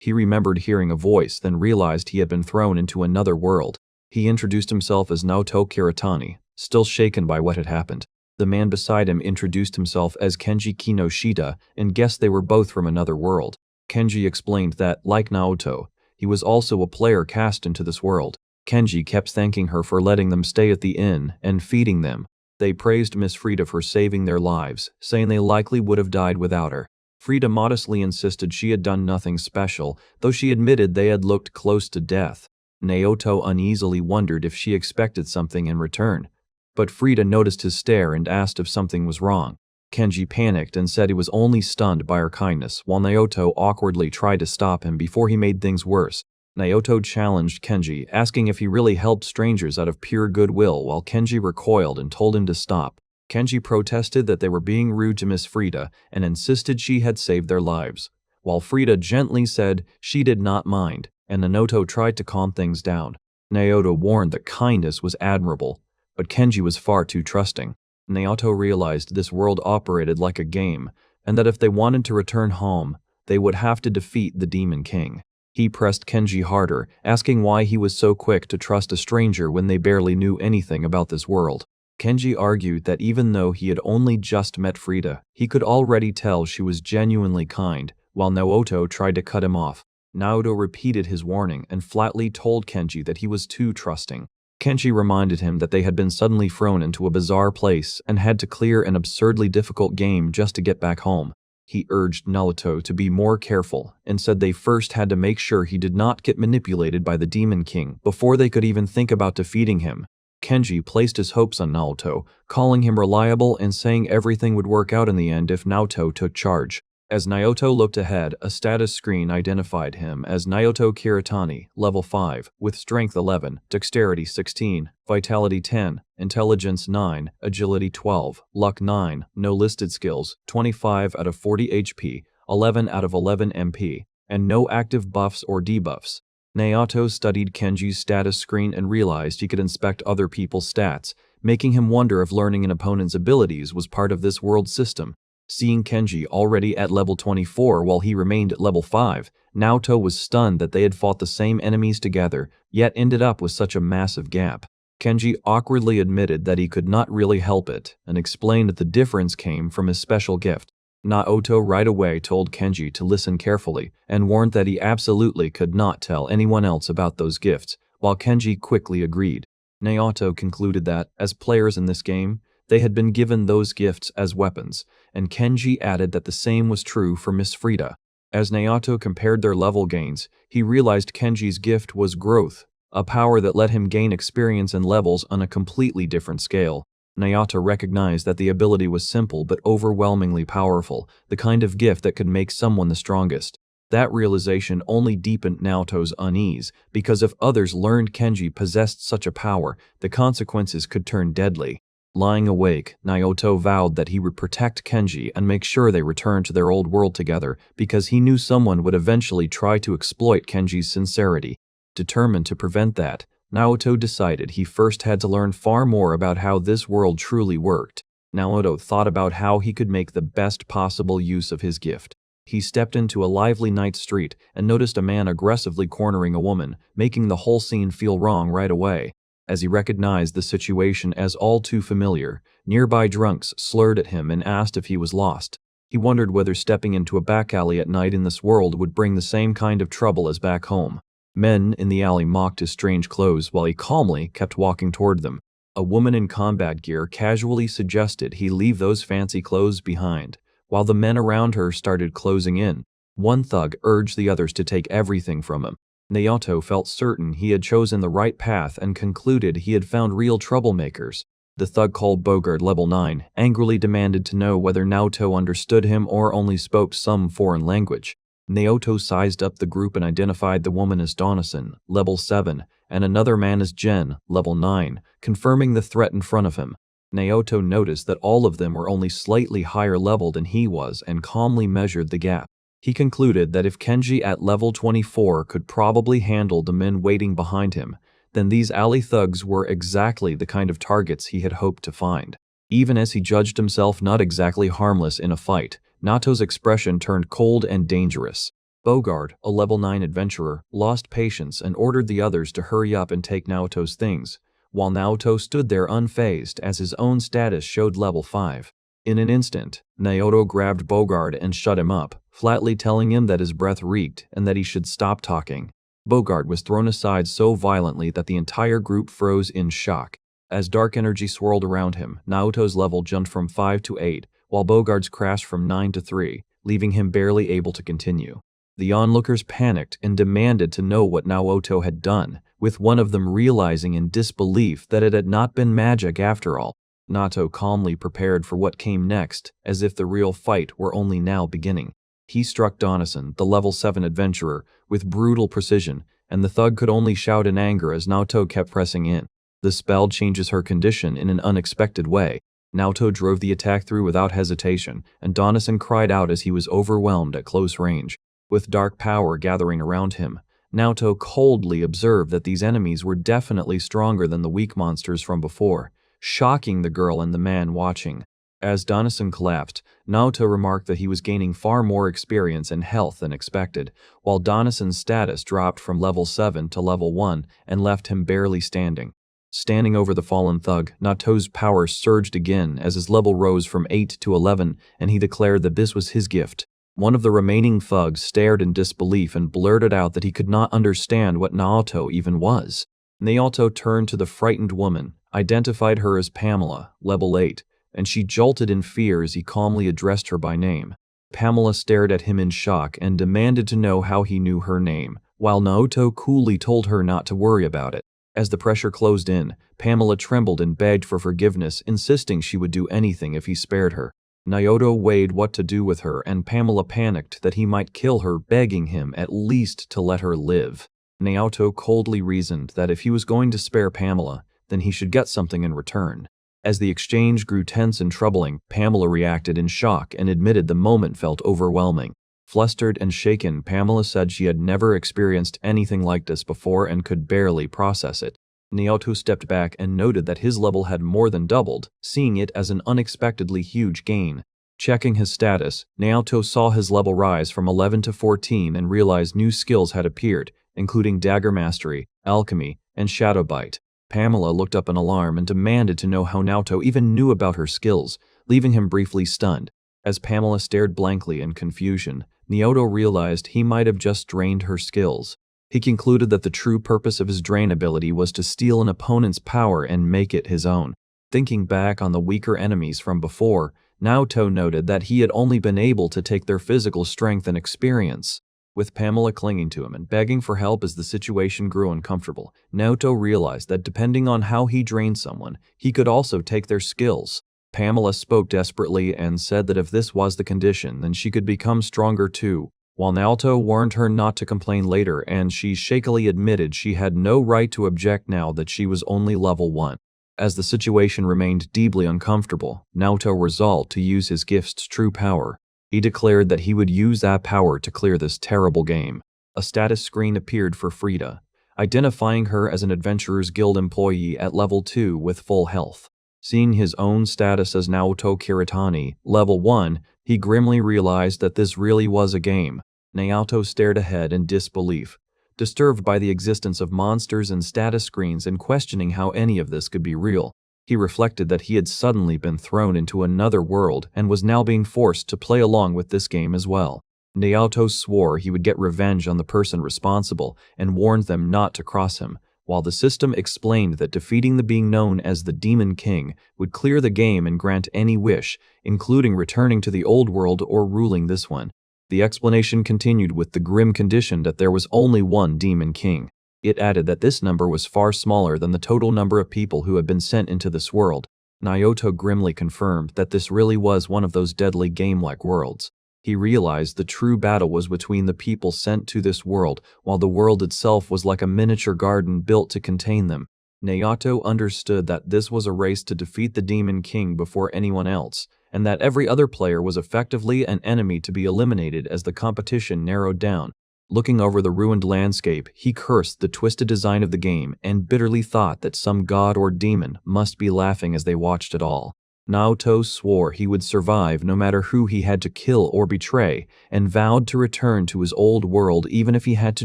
He remembered hearing a voice, then realized he had been thrown into another world. He introduced himself as Naoto Kiritani, still shaken by what had happened. The man beside him introduced himself as Kenji Kinoshita and guessed they were both from another world. Kenji explained that, like Naoto, he was also a player cast into this world. Kenji kept thanking her for letting them stay at the inn and feeding them. They praised Miss Frieda for saving their lives, saying they likely would have died without her. Frieda modestly insisted she had done nothing special, though she admitted they had looked close to death. Naoto uneasily wondered if she expected something in return. But Frieda noticed his stare and asked if something was wrong. Kenji panicked and said he was only stunned by her kindness, while Naoto awkwardly tried to stop him before he made things worse. Naoto challenged Kenji, asking if he really helped strangers out of pure goodwill, while Kenji recoiled and told him to stop. Kenji protested that they were being rude to Miss Frieda and insisted she had saved their lives, while Frieda gently said she did not mind, and Naoto tried to calm things down. Naoto warned that kindness was admirable, but Kenji was far too trusting. Naoto realized this world operated like a game, and that if they wanted to return home, they would have to defeat the Demon King. He pressed Kenji harder, asking why he was so quick to trust a stranger when they barely knew anything about this world. Kenji argued that even though he had only just met Frieda, he could already tell she was genuinely kind, while Naoto tried to cut him off. Naoto repeated his warning and flatly told Kenji that he was too trusting. Kenji reminded him that they had been suddenly thrown into a bizarre place and had to clear an absurdly difficult game just to get back home. He urged Naoto to be more careful and said they first had to make sure he did not get manipulated by the Demon King before they could even think about defeating him. Kenji placed his hopes on Naoto, calling him reliable and saying everything would work out in the end if Naoto took charge. As Naoto looked ahead, a status screen identified him as Naoto Kiritani, level 5, with strength 11, dexterity 16, vitality 10, intelligence 9, agility 12, luck 9, no listed skills, 25 out of 40 HP, 11 out of 11 MP, and no active buffs or debuffs. Naoto studied Kenji's status screen and realized he could inspect other people's stats, making him wonder if learning an opponent's abilities was part of this world system. Seeing Kenji already at level 24 while he remained at level 5, Naoto was stunned that they had fought the same enemies together, yet ended up with such a massive gap. Kenji awkwardly admitted that he could not really help it, and explained that the difference came from his special gift. Naoto right away told Kenji to listen carefully, and warned that he absolutely could not tell anyone else about those gifts, while Kenji quickly agreed. Naoto concluded that, as players in this game, they had been given those gifts as weapons, and Kenji added that the same was true for Miss Frieda. As Naoto compared their level gains, he realized Kenji's gift was growth, a power that let him gain experience and levels on a completely different scale. Naoto recognized that the ability was simple but overwhelmingly powerful, the kind of gift that could make someone the strongest. That realization only deepened Naoto's unease, because if others learned Kenji possessed such a power, the consequences could turn deadly. Lying awake, Naoto vowed that he would protect Kenji and make sure they returned to their old world together, because he knew someone would eventually try to exploit Kenji's sincerity. Determined to prevent that, Naoto decided he first had to learn far more about how this world truly worked. Naoto thought about how he could make the best possible use of his gift. He stepped into a lively night street and noticed a man aggressively cornering a woman, making the whole scene feel wrong right away. As he recognized the situation as all too familiar, nearby drunks slurred at him and asked if he was lost. He wondered whether stepping into a back alley at night in this world would bring the same kind of trouble as back home. Men in the alley mocked his strange clothes while he calmly kept walking toward them. A woman in combat gear casually suggested he leave those fancy clothes behind, while the men around her started closing in. One thug urged the others to take everything from him. Naoto felt certain he had chosen the right path and concluded he had found real troublemakers. The thug called Bogart level 9 angrily demanded to know whether Naoto understood him or only spoke some foreign language. Naoto sized up the group and identified the woman as Donison, level 7, and another man as Jen, level 9, confirming the threat in front of him. Naoto noticed that all of them were only slightly higher level than he was and calmly measured the gap. He concluded that if Kenji at level 24 could probably handle the men waiting behind him, then these alley thugs were exactly the kind of targets he had hoped to find. Even as he judged himself not exactly harmless in a fight, Naoto's expression turned cold and dangerous. Bogard, a level 9 adventurer, lost patience and ordered the others to hurry up and take Naoto's things, while Naoto stood there unfazed as his own status showed level 5. In an instant, Naoto grabbed Bogard and shut him up, flatly telling him that his breath reeked and that he should stop talking. Bogard was thrown aside so violently that the entire group froze in shock. As dark energy swirled around him, Naoto's level jumped from 5 to 8, while Bogard's crashed from 9 to 3, leaving him barely able to continue. The onlookers panicked and demanded to know what Naoto had done, with one of them realizing in disbelief that it had not been magic after all. Naoto calmly prepared for what came next, as if the real fight were only now beginning. He struck Donison, the level 7 adventurer, with brutal precision, and the thug could only shout in anger as Naoto kept pressing in. The spell changes her condition in an unexpected way. Naoto drove the attack through without hesitation, and Donison cried out as he was overwhelmed at close range. With dark power gathering around him, Naoto coldly observed that these enemies were definitely stronger than the weak monsters from before, shocking the girl and the man watching. As Donison collapsed, Naoto remarked that he was gaining far more experience and health than expected, while Donison's status dropped from level 7 to level 1 and left him barely standing. Standing over the fallen thug, Naoto's power surged again as his level rose from 8 to 11, and he declared that this was his gift. One of the remaining thugs stared in disbelief and blurted out that he could not understand what Naoto even was. Naoto turned to the frightened woman, identified her as Pamela, level 8, and she jolted in fear as he calmly addressed her by name. Pamela stared at him in shock and demanded to know how he knew her name, while Naoto coolly told her not to worry about it. As the pressure closed in, Pamela trembled and begged for forgiveness, insisting she would do anything if he spared her. Naoto weighed what to do with her, and Pamela panicked that he might kill her, begging him at least to let her live. Naoto coldly reasoned that if he was going to spare Pamela, then he should get something in return. As the exchange grew tense and troubling, Pamela reacted in shock and admitted the moment felt overwhelming. Flustered and shaken, Pamela said she had never experienced anything like this before and could barely process it. Naoto stepped back and noted that his level had more than doubled, seeing it as an unexpectedly huge gain. Checking his status, Naoto saw his level rise from 11 to 14 and realized new skills had appeared, including Dagger Mastery, Alchemy, and Shadow Bite. Pamela looked up in alarm and demanded to know how Naoto even knew about her skills, leaving him briefly stunned. As Pamela stared blankly in confusion, Naoto realized he might have just drained her skills. He concluded that the true purpose of his drain ability was to steal an opponent's power and make it his own. Thinking back on the weaker enemies from before, Naoto noted that he had only been able to take their physical strength and experience. With Pamela clinging to him and begging for help as the situation grew uncomfortable, Naoto realized that depending on how he drained someone, he could also take their skills. Pamela spoke desperately and said that if this was the condition, then she could become stronger too, while Naoto warned her not to complain later, and she shakily admitted she had no right to object now that she was only level 1. As the situation remained deeply uncomfortable, Naoto resolved to use his gift's true power. He declared that he would use that power to clear this terrible game. A status screen appeared for Frieda, identifying her as an Adventurers Guild employee at level 2 with full health. Seeing his own status as Naoto Kiritani, level 1, he grimly realized that this really was a game. Naoto stared ahead in disbelief, disturbed by the existence of monsters and status screens and questioning how any of this could be real. He reflected that he had suddenly been thrown into another world and was now being forced to play along with this game as well. Naoto swore he would get revenge on the person responsible and warned them not to cross him, while the system explained that defeating the being known as the Demon King would clear the game and grant any wish, including returning to the old world or ruling this one. The explanation continued with the grim condition that there was only one Demon King. It added that this number was far smaller than the total number of people who had been sent into this world. Naoto grimly confirmed that this really was one of those deadly game-like worlds. He realized the true battle was between the people sent to this world, while the world itself was like a miniature garden built to contain them. Naoto understood that this was a race to defeat the Demon King before anyone else, and that every other player was effectively an enemy to be eliminated as the competition narrowed down. Looking over the ruined landscape, he cursed the twisted design of the game and bitterly thought that some god or demon must be laughing as they watched it all. Naoto swore he would survive no matter who he had to kill or betray, and vowed to return to his old world even if he had to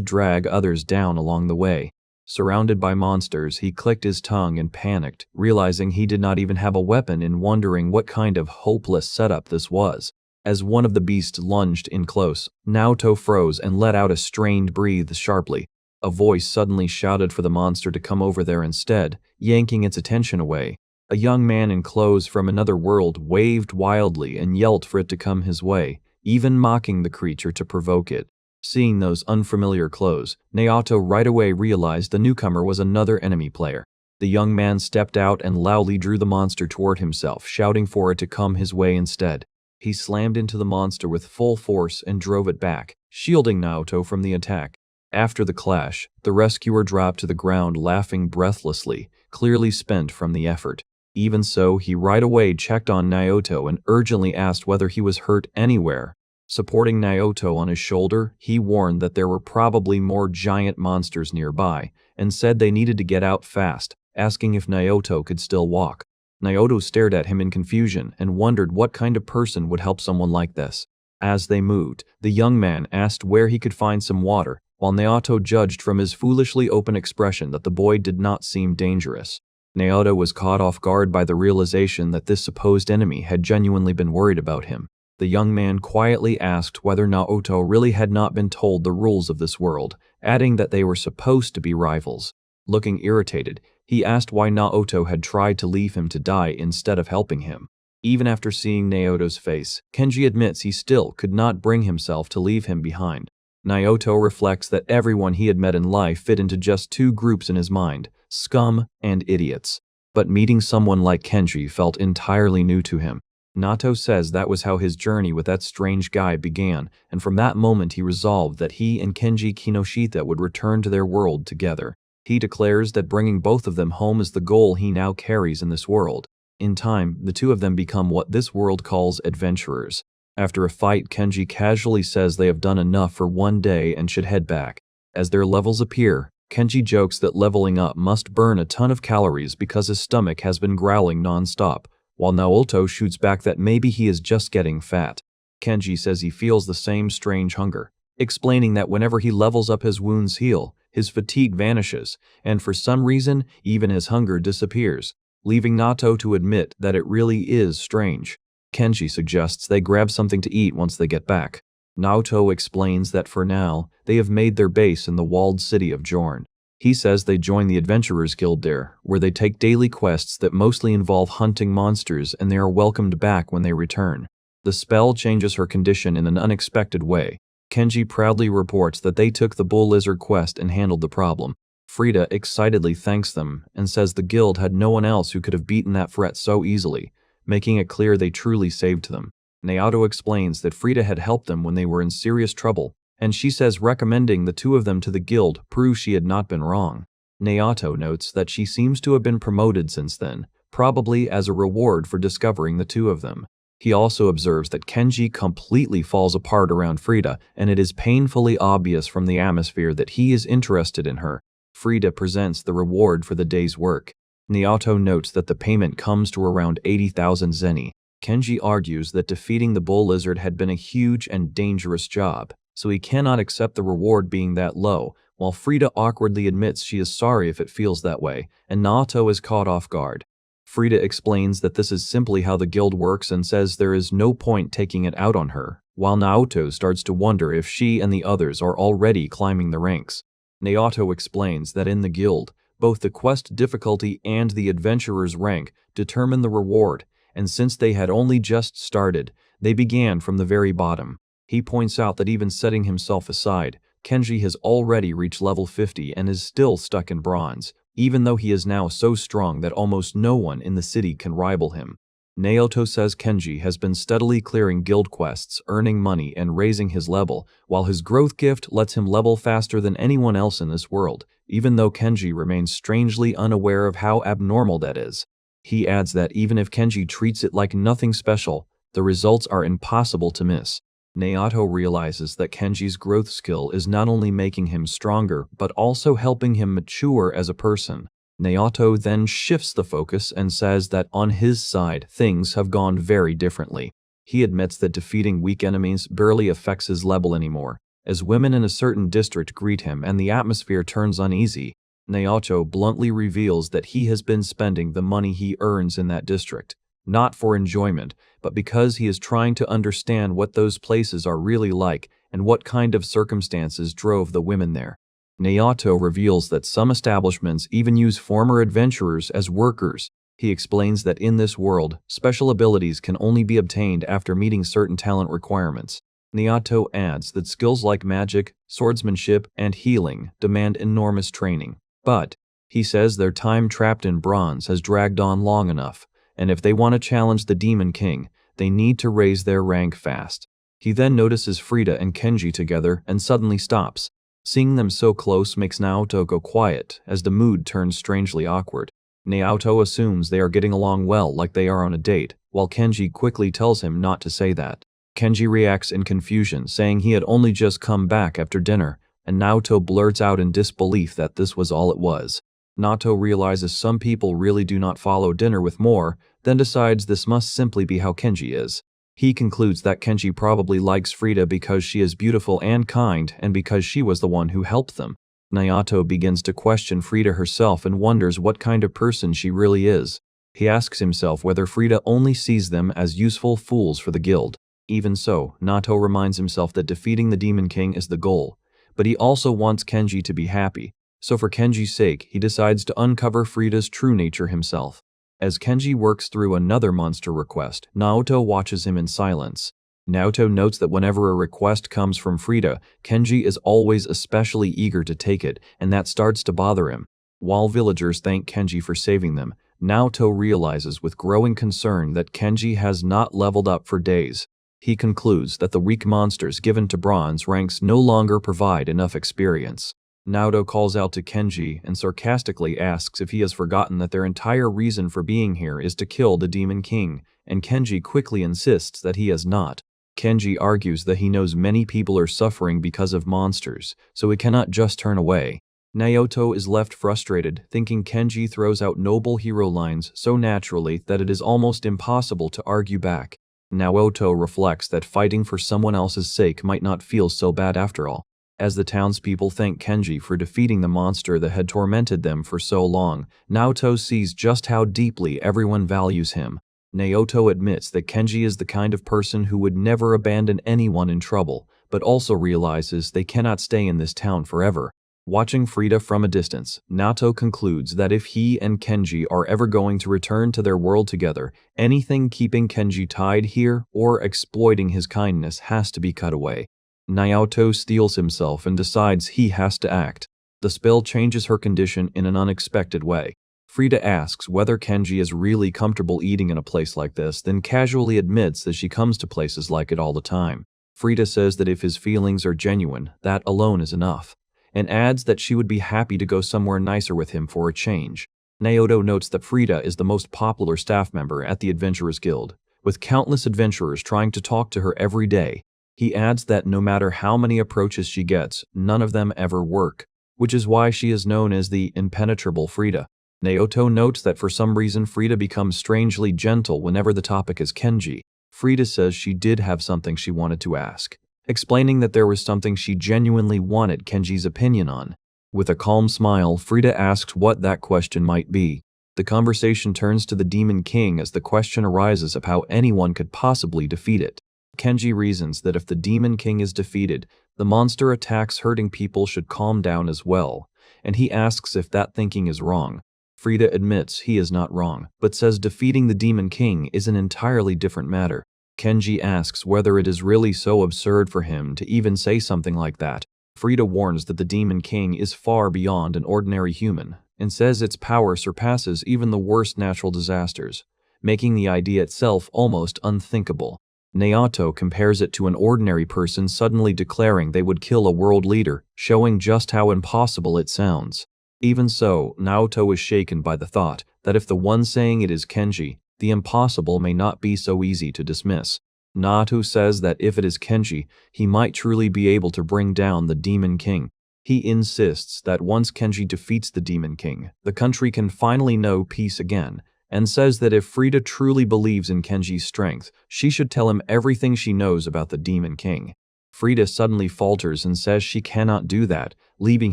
drag others down along the way. Surrounded by monsters, he clicked his tongue and panicked, realizing he did not even have a weapon and wondering what kind of hopeless setup this was. As one of the beasts lunged in close, Naoto froze and let out a strained breath sharply. A voice suddenly shouted for the monster to come over there instead, yanking its attention away. A young man in clothes from another world waved wildly and yelled for it to come his way, even mocking the creature to provoke it. Seeing those unfamiliar clothes, Naoto right away realized the newcomer was another enemy player. The young man stepped out and loudly drew the monster toward himself, shouting for it to come his way instead. He slammed into the monster with full force and drove it back, shielding Naoto from the attack. After the clash, the rescuer dropped to the ground laughing breathlessly, clearly spent from the effort. Even so, he right away checked on Naoto and urgently asked whether he was hurt anywhere. Supporting Naoto on his shoulder, he warned that there were probably more giant monsters nearby, and said they needed to get out fast, asking if Naoto could still walk. Naoto stared at him in confusion and wondered what kind of person would help someone like this. As they moved, the young man asked where he could find some water, while Naoto judged from his foolishly open expression that the boy did not seem dangerous. Naoto was caught off guard by the realization that this supposed enemy had genuinely been worried about him. The young man quietly asked whether Naoto really had not been told the rules of this world, adding that they were supposed to be rivals. Looking irritated, he asked why Naoto had tried to leave him to die instead of helping him. Even after seeing Naoto's face, Kenji admits he still could not bring himself to leave him behind. Naoto reflects that everyone he had met in life fit into just two groups in his mind, scum and idiots. But meeting someone like Kenji felt entirely new to him. Naoto says that was how his journey with that strange guy began, and from that moment he resolved that he and Kenji Kinoshita would return to their world together. He declares that bringing both of them home is the goal he now carries in this world. In time, the two of them become what this world calls adventurers. After a fight, Kenji casually says they have done enough for one day and should head back. As their levels appear, Kenji jokes that leveling up must burn a ton of calories because his stomach has been growling non-stop, while Naoto shoots back that maybe he is just getting fat. Kenji says he feels the same strange hunger, explaining that whenever he levels up his wounds heal, his fatigue vanishes, and for some reason, even his hunger disappears, leaving Naoto to admit that it really is strange. Kenji suggests they grab something to eat once they get back. Naoto explains that for now, they have made their base in the walled city of Jorn. He says they join the Adventurers Guild there, where they take daily quests that mostly involve hunting monsters, and they are welcomed back when they return. The spell changes her condition in an unexpected way. Kenji proudly reports that they took the bull lizard quest and handled the problem. Frieda excitedly thanks them and says the guild had no one else who could have beaten that threat so easily, making it clear they truly saved them. Naoto explains that Frieda had helped them when they were in serious trouble, and she says recommending the two of them to the guild proves she had not been wrong. Naoto notes that she seems to have been promoted since then, probably as a reward for discovering the two of them. He also observes that Kenji completely falls apart around Frieda, and it is painfully obvious from the atmosphere that he is interested in her. Frieda presents the reward for the day's work. Naoto notes that the payment comes to around 80,000 zeni. Kenji argues that defeating the bull lizard had been a huge and dangerous job, so he cannot accept the reward being that low, while Frieda awkwardly admits she is sorry if it feels that way, and Naoto is caught off guard. Frieda explains that this is simply how the guild works and says there is no point taking it out on her, while Naoto starts to wonder if she and the others are already climbing the ranks. Naoto explains that in the guild, both the quest difficulty and the adventurer's rank determine the reward, and since they had only just started, they began from the very bottom. He points out that even setting himself aside, Kenji has already reached level 50 and is still stuck in bronze, even though he is now so strong that almost no one in the city can rival him. Naoto says Kenji has been steadily clearing guild quests, earning money, and raising his level, while his growth gift lets him level faster than anyone else in this world, even though Kenji remains strangely unaware of how abnormal that is. He adds that even if Kenji treats it like nothing special, the results are impossible to miss. Naoto realizes that Kenji's growth skill is not only making him stronger but also helping him mature as a person. Naoto then shifts the focus and says that on his side, things have gone very differently. He admits that defeating weak enemies barely affects his level anymore, as women in a certain district greet him and the atmosphere turns uneasy. Naoto bluntly reveals that he has been spending the money he earns in that district, not for enjoyment, but because he is trying to understand what those places are really like and what kind of circumstances drove the women there. Naoto reveals that some establishments even use former adventurers as workers. He explains that in this world, special abilities can only be obtained after meeting certain talent requirements. Naoto adds that skills like magic, swordsmanship, and healing demand enormous training. But, he says their time trapped in bronze has dragged on long enough, and if they want to challenge the Demon King, they need to raise their rank fast. He then notices Frieda and Kenji together and suddenly stops. Seeing them so close makes Naoto go quiet, as the mood turns strangely awkward. Naoto assumes they are getting along well, like they are on a date, while Kenji quickly tells him not to say that. Kenji reacts in confusion, saying he had only just come back after dinner, and Naoto blurts out in disbelief that this was all it was. Naoto realizes some people really do not follow dinner with more, then decides this must simply be how Kenji is. He concludes that Kenji probably likes Frieda because she is beautiful and kind, and because she was the one who helped them. Naoto begins to question Frieda herself and wonders what kind of person she really is. He asks himself whether Frieda only sees them as useful fools for the guild. Even so, Naoto reminds himself that defeating the Demon King is the goal, but he also wants Kenji to be happy, so for Kenji's sake, he decides to uncover Frieda's true nature himself. As Kenji works through another monster request, Naoto watches him in silence. Naoto notes that whenever a request comes from Frieda, Kenji is always especially eager to take it, and that starts to bother him. While villagers thank Kenji for saving them, Naoto realizes with growing concern that Kenji has not leveled up for days. He concludes that the weak monsters given to bronze ranks no longer provide enough experience. Naoto calls out to Kenji and sarcastically asks if he has forgotten that their entire reason for being here is to kill the Demon King, and Kenji quickly insists that he has not. Kenji argues that he knows many people are suffering because of monsters, so he cannot just turn away. Naoto is left frustrated, thinking Kenji throws out noble hero lines so naturally that it is almost impossible to argue back. Naoto reflects that fighting for someone else's sake might not feel so bad after all. As the townspeople thank Kenji for defeating the monster that had tormented them for so long, Naoto sees just how deeply everyone values him. Naoto admits that Kenji is the kind of person who would never abandon anyone in trouble, but also realizes they cannot stay in this town forever. Watching Frieda from a distance, Naoto concludes that if he and Kenji are ever going to return to their world together, anything keeping Kenji tied here or exploiting his kindness has to be cut away. Naoto steels himself and decides he has to act. The spell changes her condition in an unexpected way. Frieda asks whether Kenji is really comfortable eating in a place like this, then casually admits that she comes to places like it all the time. Frieda says that if his feelings are genuine, that alone is enough, and adds that she would be happy to go somewhere nicer with him for a change. Naoto notes that Frieda is the most popular staff member at the Adventurers Guild, with countless adventurers trying to talk to her every day. He adds that no matter how many approaches she gets, none of them ever work, which is why she is known as the impenetrable Frieda. Naoto notes that for some reason Frieda becomes strangely gentle whenever the topic is Kenji. Frieda says she did have something she wanted to ask, explaining that there was something she genuinely wanted Kenji's opinion on. With a calm smile, Frieda asks what that question might be. The conversation turns to the Demon King as the question arises of how anyone could possibly defeat it. Kenji reasons that if the Demon King is defeated, the monster attacks hurting people should calm down as well, and he asks if that thinking is wrong. Frieda admits he is not wrong, but says defeating the Demon King is an entirely different matter. Kenji asks whether it is really so absurd for him to even say something like that. Frieda warns that the Demon King is far beyond an ordinary human, and says its power surpasses even the worst natural disasters, making the idea itself almost unthinkable. Naoto compares it to an ordinary person suddenly declaring they would kill a world leader, showing just how impossible it sounds. Even so, Naoto is shaken by the thought that if the one saying it is Kenji, the impossible may not be so easy to dismiss. Naoto says that if it is Kenji, he might truly be able to bring down the Demon King. He insists that once Kenji defeats the Demon King, the country can finally know peace again, and says that if Frieda truly believes in Kenji's strength, she should tell him everything she knows about the Demon King. Frieda suddenly falters and says she cannot do that, leaving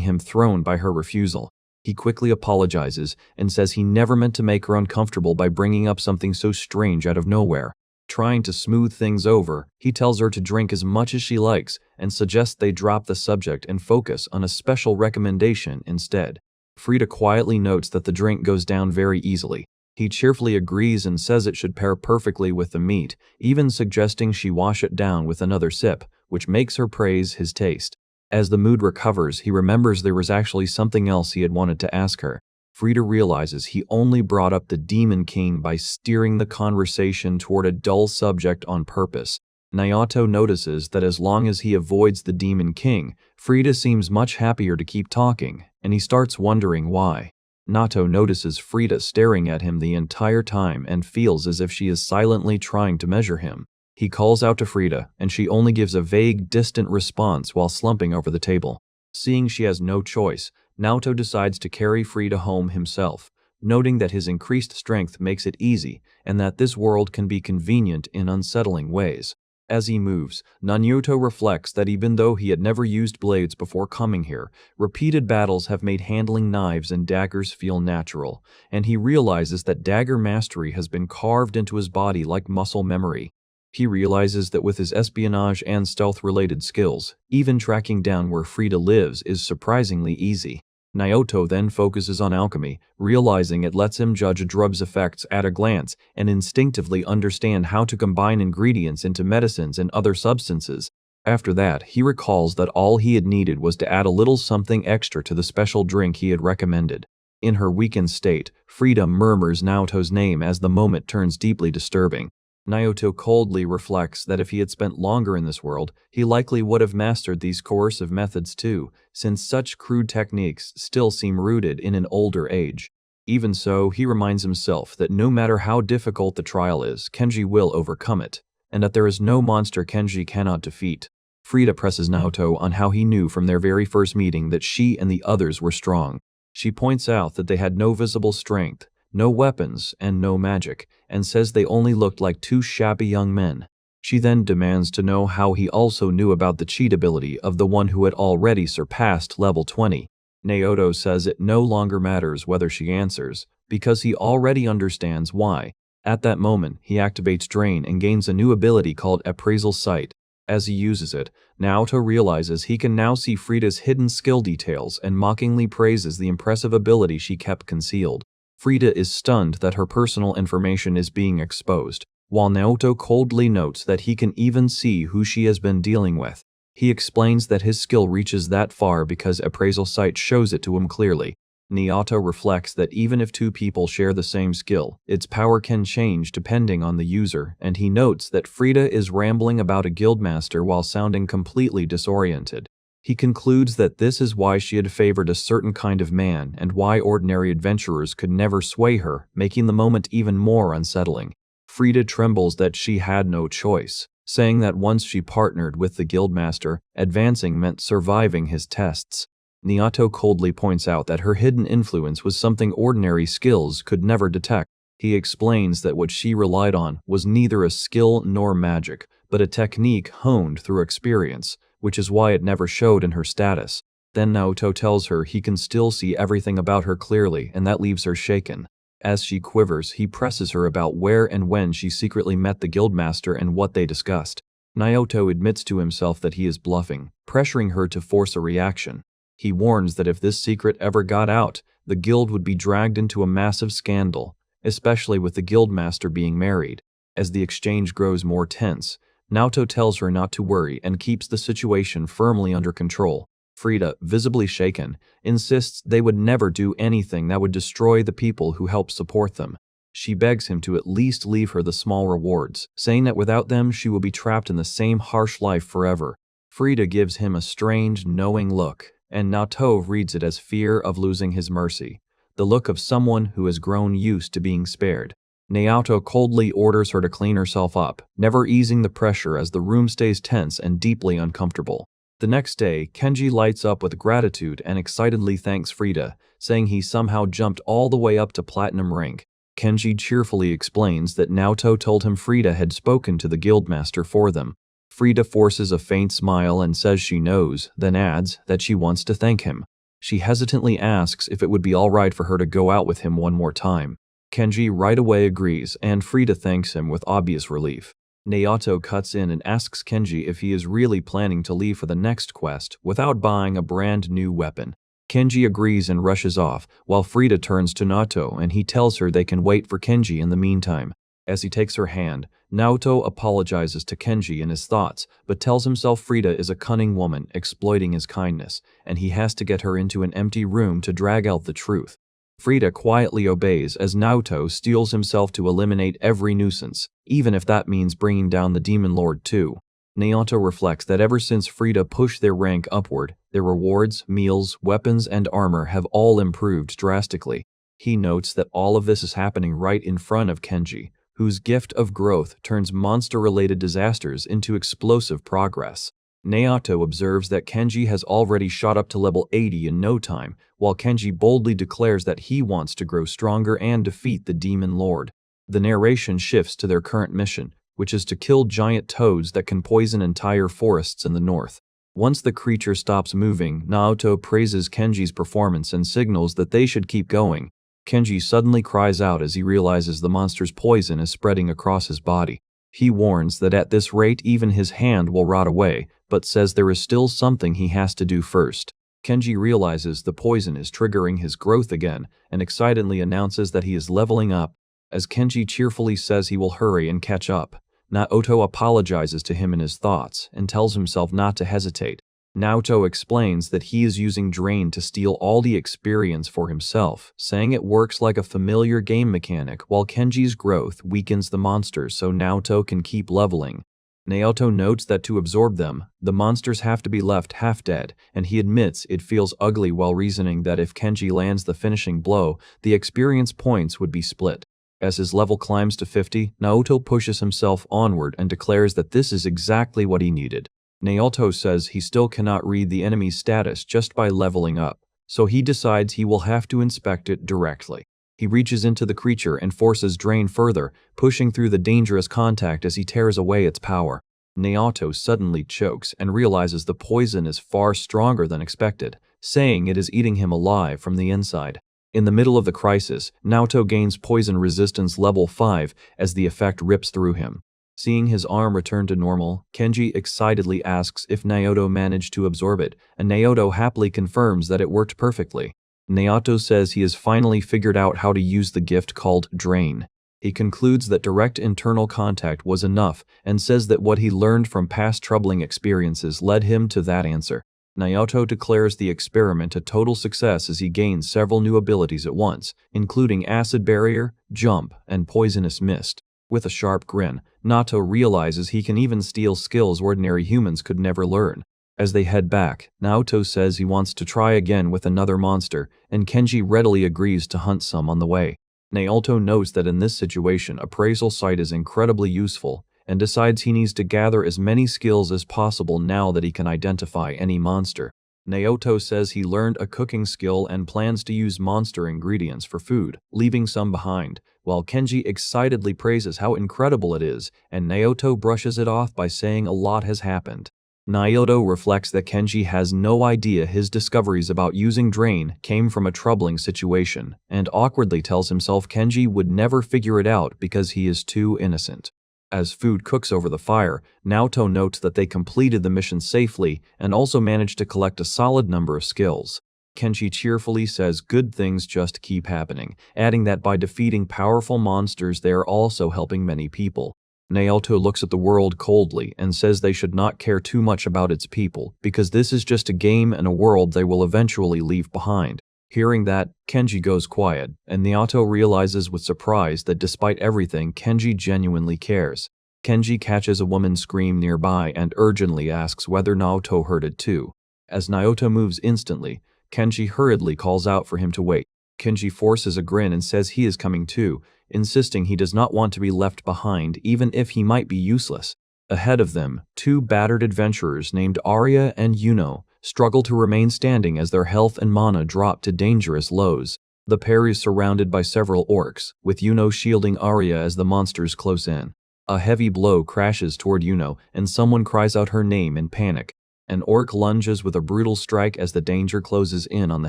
him thrown by her refusal. He quickly apologizes and says he never meant to make her uncomfortable by bringing up something so strange out of nowhere. Trying to smooth things over, he tells her to drink as much as she likes and suggests they drop the subject and focus on a special recommendation instead. Frieda quietly notes that the drink goes down very easily. He cheerfully agrees and says it should pair perfectly with the meat, even suggesting she wash it down with another sip, which makes her praise his taste. As the mood recovers, he remembers there was actually something else he had wanted to ask her. Frieda realizes he only brought up the Demon King by steering the conversation toward a dull subject on purpose. Naoto notices that as long as he avoids the Demon King, Frieda seems much happier to keep talking, and he starts wondering why. Naoto notices Frieda staring at him the entire time and feels as if she is silently trying to measure him. He calls out to Frieda, and she only gives a vague, distant response while slumping over the table. Seeing she has no choice, Naoto decides to carry Frieda home himself, noting that his increased strength makes it easy and that this world can be convenient in unsettling ways. As he moves, Naoto reflects that even though he had never used blades before coming here, repeated battles have made handling knives and daggers feel natural, and he realizes that dagger mastery has been carved into his body like muscle memory. He realizes that with his espionage and stealth-related skills, even tracking down where Frieda lives is surprisingly easy. Naoto then focuses on alchemy, realizing it lets him judge a drug's effects at a glance and instinctively understand how to combine ingredients into medicines and other substances. After that, he recalls that all he had needed was to add a little something extra to the special drink he had recommended. In her weakened state, Frieda murmurs Naoto's name as the moment turns deeply disturbing. Naoto coldly reflects that if he had spent longer in this world, he likely would have mastered these coercive methods too, since such crude techniques still seem rooted in an older age. Even so, he reminds himself that no matter how difficult the trial is, Kenji will overcome it, and that there is no monster Kenji cannot defeat. Frieda presses Naoto on how he knew from their very first meeting that she and the others were strong. She points out that they had no visible strength, no weapons, and no magic, and says they only looked like two shabby young men. She then demands to know how he also knew about the cheat ability of the one who had already surpassed level 20. Naoto says it no longer matters whether she answers, because he already understands why. At that moment, he activates Drain and gains a new ability called Appraisal Sight. As he uses it, Naoto realizes he can now see Frieda's hidden skill details and mockingly praises the impressive ability she kept concealed. Frieda is stunned that her personal information is being exposed, while Naoto coldly notes that he can even see who she has been dealing with. He explains that his skill reaches that far because Appraisal Sight shows it to him clearly. Naoto reflects that even if two people share the same skill, its power can change depending on the user, and he notes that Frieda is rambling about a guildmaster while sounding completely disoriented. He concludes that this is why she had favored a certain kind of man and why ordinary adventurers could never sway her, making the moment even more unsettling. Frieda trembles that she had no choice, saying that once she partnered with the guildmaster, advancing meant surviving his tests. Naoto coldly points out that her hidden influence was something ordinary skills could never detect. He explains that what she relied on was neither a skill nor magic, but a technique honed through experience, which is why it never showed in her status. Then Naoto tells her he can still see everything about her clearly, and that leaves her shaken. As she quivers, he presses her about where and when she secretly met the guildmaster and what they discussed. Naoto admits to himself that he is bluffing, pressuring her to force a reaction. He warns that if this secret ever got out, the guild would be dragged into a massive scandal, especially with the guildmaster being married. As the exchange grows more tense, Naoto tells her not to worry and keeps the situation firmly under control. Frieda, visibly shaken, insists they would never do anything that would destroy the people who help support them. She begs him to at least leave her the small rewards, saying that without them she will be trapped in the same harsh life forever. Frieda gives him a strange, knowing look, and Naoto reads it as fear of losing his mercy, the look of someone who has grown used to being spared. Naoto coldly orders her to clean herself up, never easing the pressure as the room stays tense and deeply uncomfortable. The next day, Kenji lights up with gratitude and excitedly thanks Frieda, saying he somehow jumped all the way up to platinum rank. Kenji cheerfully explains that Naoto told him Frieda had spoken to the guildmaster for them. Frieda forces a faint smile and says she knows, then adds that she wants to thank him. She hesitantly asks if it would be alright for her to go out with him one more time. Kenji right away agrees, and Frieda thanks him with obvious relief. Naoto cuts in and asks Kenji if he is really planning to leave for the next quest without buying a brand new weapon. Kenji agrees and rushes off, while Frieda turns to Naoto and he tells her they can wait for Kenji in the meantime. As he takes her hand, Naoto apologizes to Kenji in his thoughts, but tells himself Frieda is a cunning woman exploiting his kindness, and he has to get her into an empty room to drag out the truth. Frieda quietly obeys as Naoto steels himself to eliminate every nuisance, even if that means bringing down the Demon Lord too. Naoto reflects that ever since Frieda pushed their rank upward, their rewards, meals, weapons, and armor have all improved drastically. He notes that all of this is happening right in front of Kenji, whose gift of growth turns monster-related disasters into explosive progress. Naoto observes that Kenji has already shot up to level 80 in no time, while Kenji boldly declares that he wants to grow stronger and defeat the Demon Lord. The narration shifts to their current mission, which is to kill giant toads that can poison entire forests in the north. Once the creature stops moving, Naoto praises Kenji's performance and signals that they should keep going. Kenji suddenly cries out as he realizes the monster's poison is spreading across his body. He warns that at this rate even his hand will rot away, but says there is still something he has to do first. Kenji realizes the poison is triggering his growth again and excitedly announces that he is leveling up. As Kenji cheerfully says he will hurry and catch up, Naoto apologizes to him in his thoughts and tells himself not to hesitate. Naoto explains that he is using Drain to steal all the experience for himself, saying it works like a familiar game mechanic while Kenji's growth weakens the monsters so Naoto can keep leveling. Naoto notes that to absorb them, the monsters have to be left half dead, and he admits it feels ugly while reasoning that if Kenji lands the finishing blow, the experience points would be split. As his level climbs to 50, Naoto pushes himself onward and declares that this is exactly what he needed. Naoto says he still cannot read the enemy's status just by leveling up, so he decides he will have to inspect it directly. He reaches into the creature and forces Drain further, pushing through the dangerous contact as he tears away its power. Naoto suddenly chokes and realizes the poison is far stronger than expected, saying it is eating him alive from the inside. In the middle of the crisis, Naoto gains poison resistance level 5 as the effect rips through him. Seeing his arm return to normal, Kenji excitedly asks if Naoto managed to absorb it, and Naoto happily confirms that it worked perfectly. Naoto says he has finally figured out how to use the gift called Drain. He concludes that direct internal contact was enough and says that what he learned from past troubling experiences led him to that answer. Naoto declares the experiment a total success as he gains several new abilities at once, including Acid Barrier, Jump, and Poisonous Mist. With a sharp grin, Naoto realizes he can even steal skills ordinary humans could never learn. As they head back, Naoto says he wants to try again with another monster, and Kenji readily agrees to hunt some on the way. Naoto notes that in this situation, appraisal sight is incredibly useful, and decides he needs to gather as many skills as possible now that he can identify any monster. Naoto says he learned a cooking skill and plans to use monster ingredients for food, leaving some behind, while Kenji excitedly praises how incredible it is, and Naoto brushes it off by saying a lot has happened. Naoto reflects that Kenji has no idea his discoveries about using Drain came from a troubling situation, and awkwardly tells himself Kenji would never figure it out because he is too innocent. As food cooks over the fire, Naoto notes that they completed the mission safely and also managed to collect a solid number of skills. Kenji cheerfully says good things just keep happening, adding that by defeating powerful monsters they are also helping many people. Naoto looks at the world coldly and says they should not care too much about its people because this is just a game and a world they will eventually leave behind. Hearing that, Kenji goes quiet, and Naoto realizes with surprise that despite everything, Kenji genuinely cares. Kenji catches a woman's scream nearby and urgently asks whether Naoto heard it too. As Naoto moves instantly, Kenji hurriedly calls out for him to wait. Kenji forces a grin and says he is coming too, insisting he does not want to be left behind even if he might be useless. Ahead of them, two battered adventurers named Arya and Yuno struggle to remain standing as their health and mana drop to dangerous lows. The pair is surrounded by several orcs, with Yuno shielding Arya as the monsters close in. A heavy blow crashes toward Yuno, and someone cries out her name in panic. An orc lunges with a brutal strike as the danger closes in on the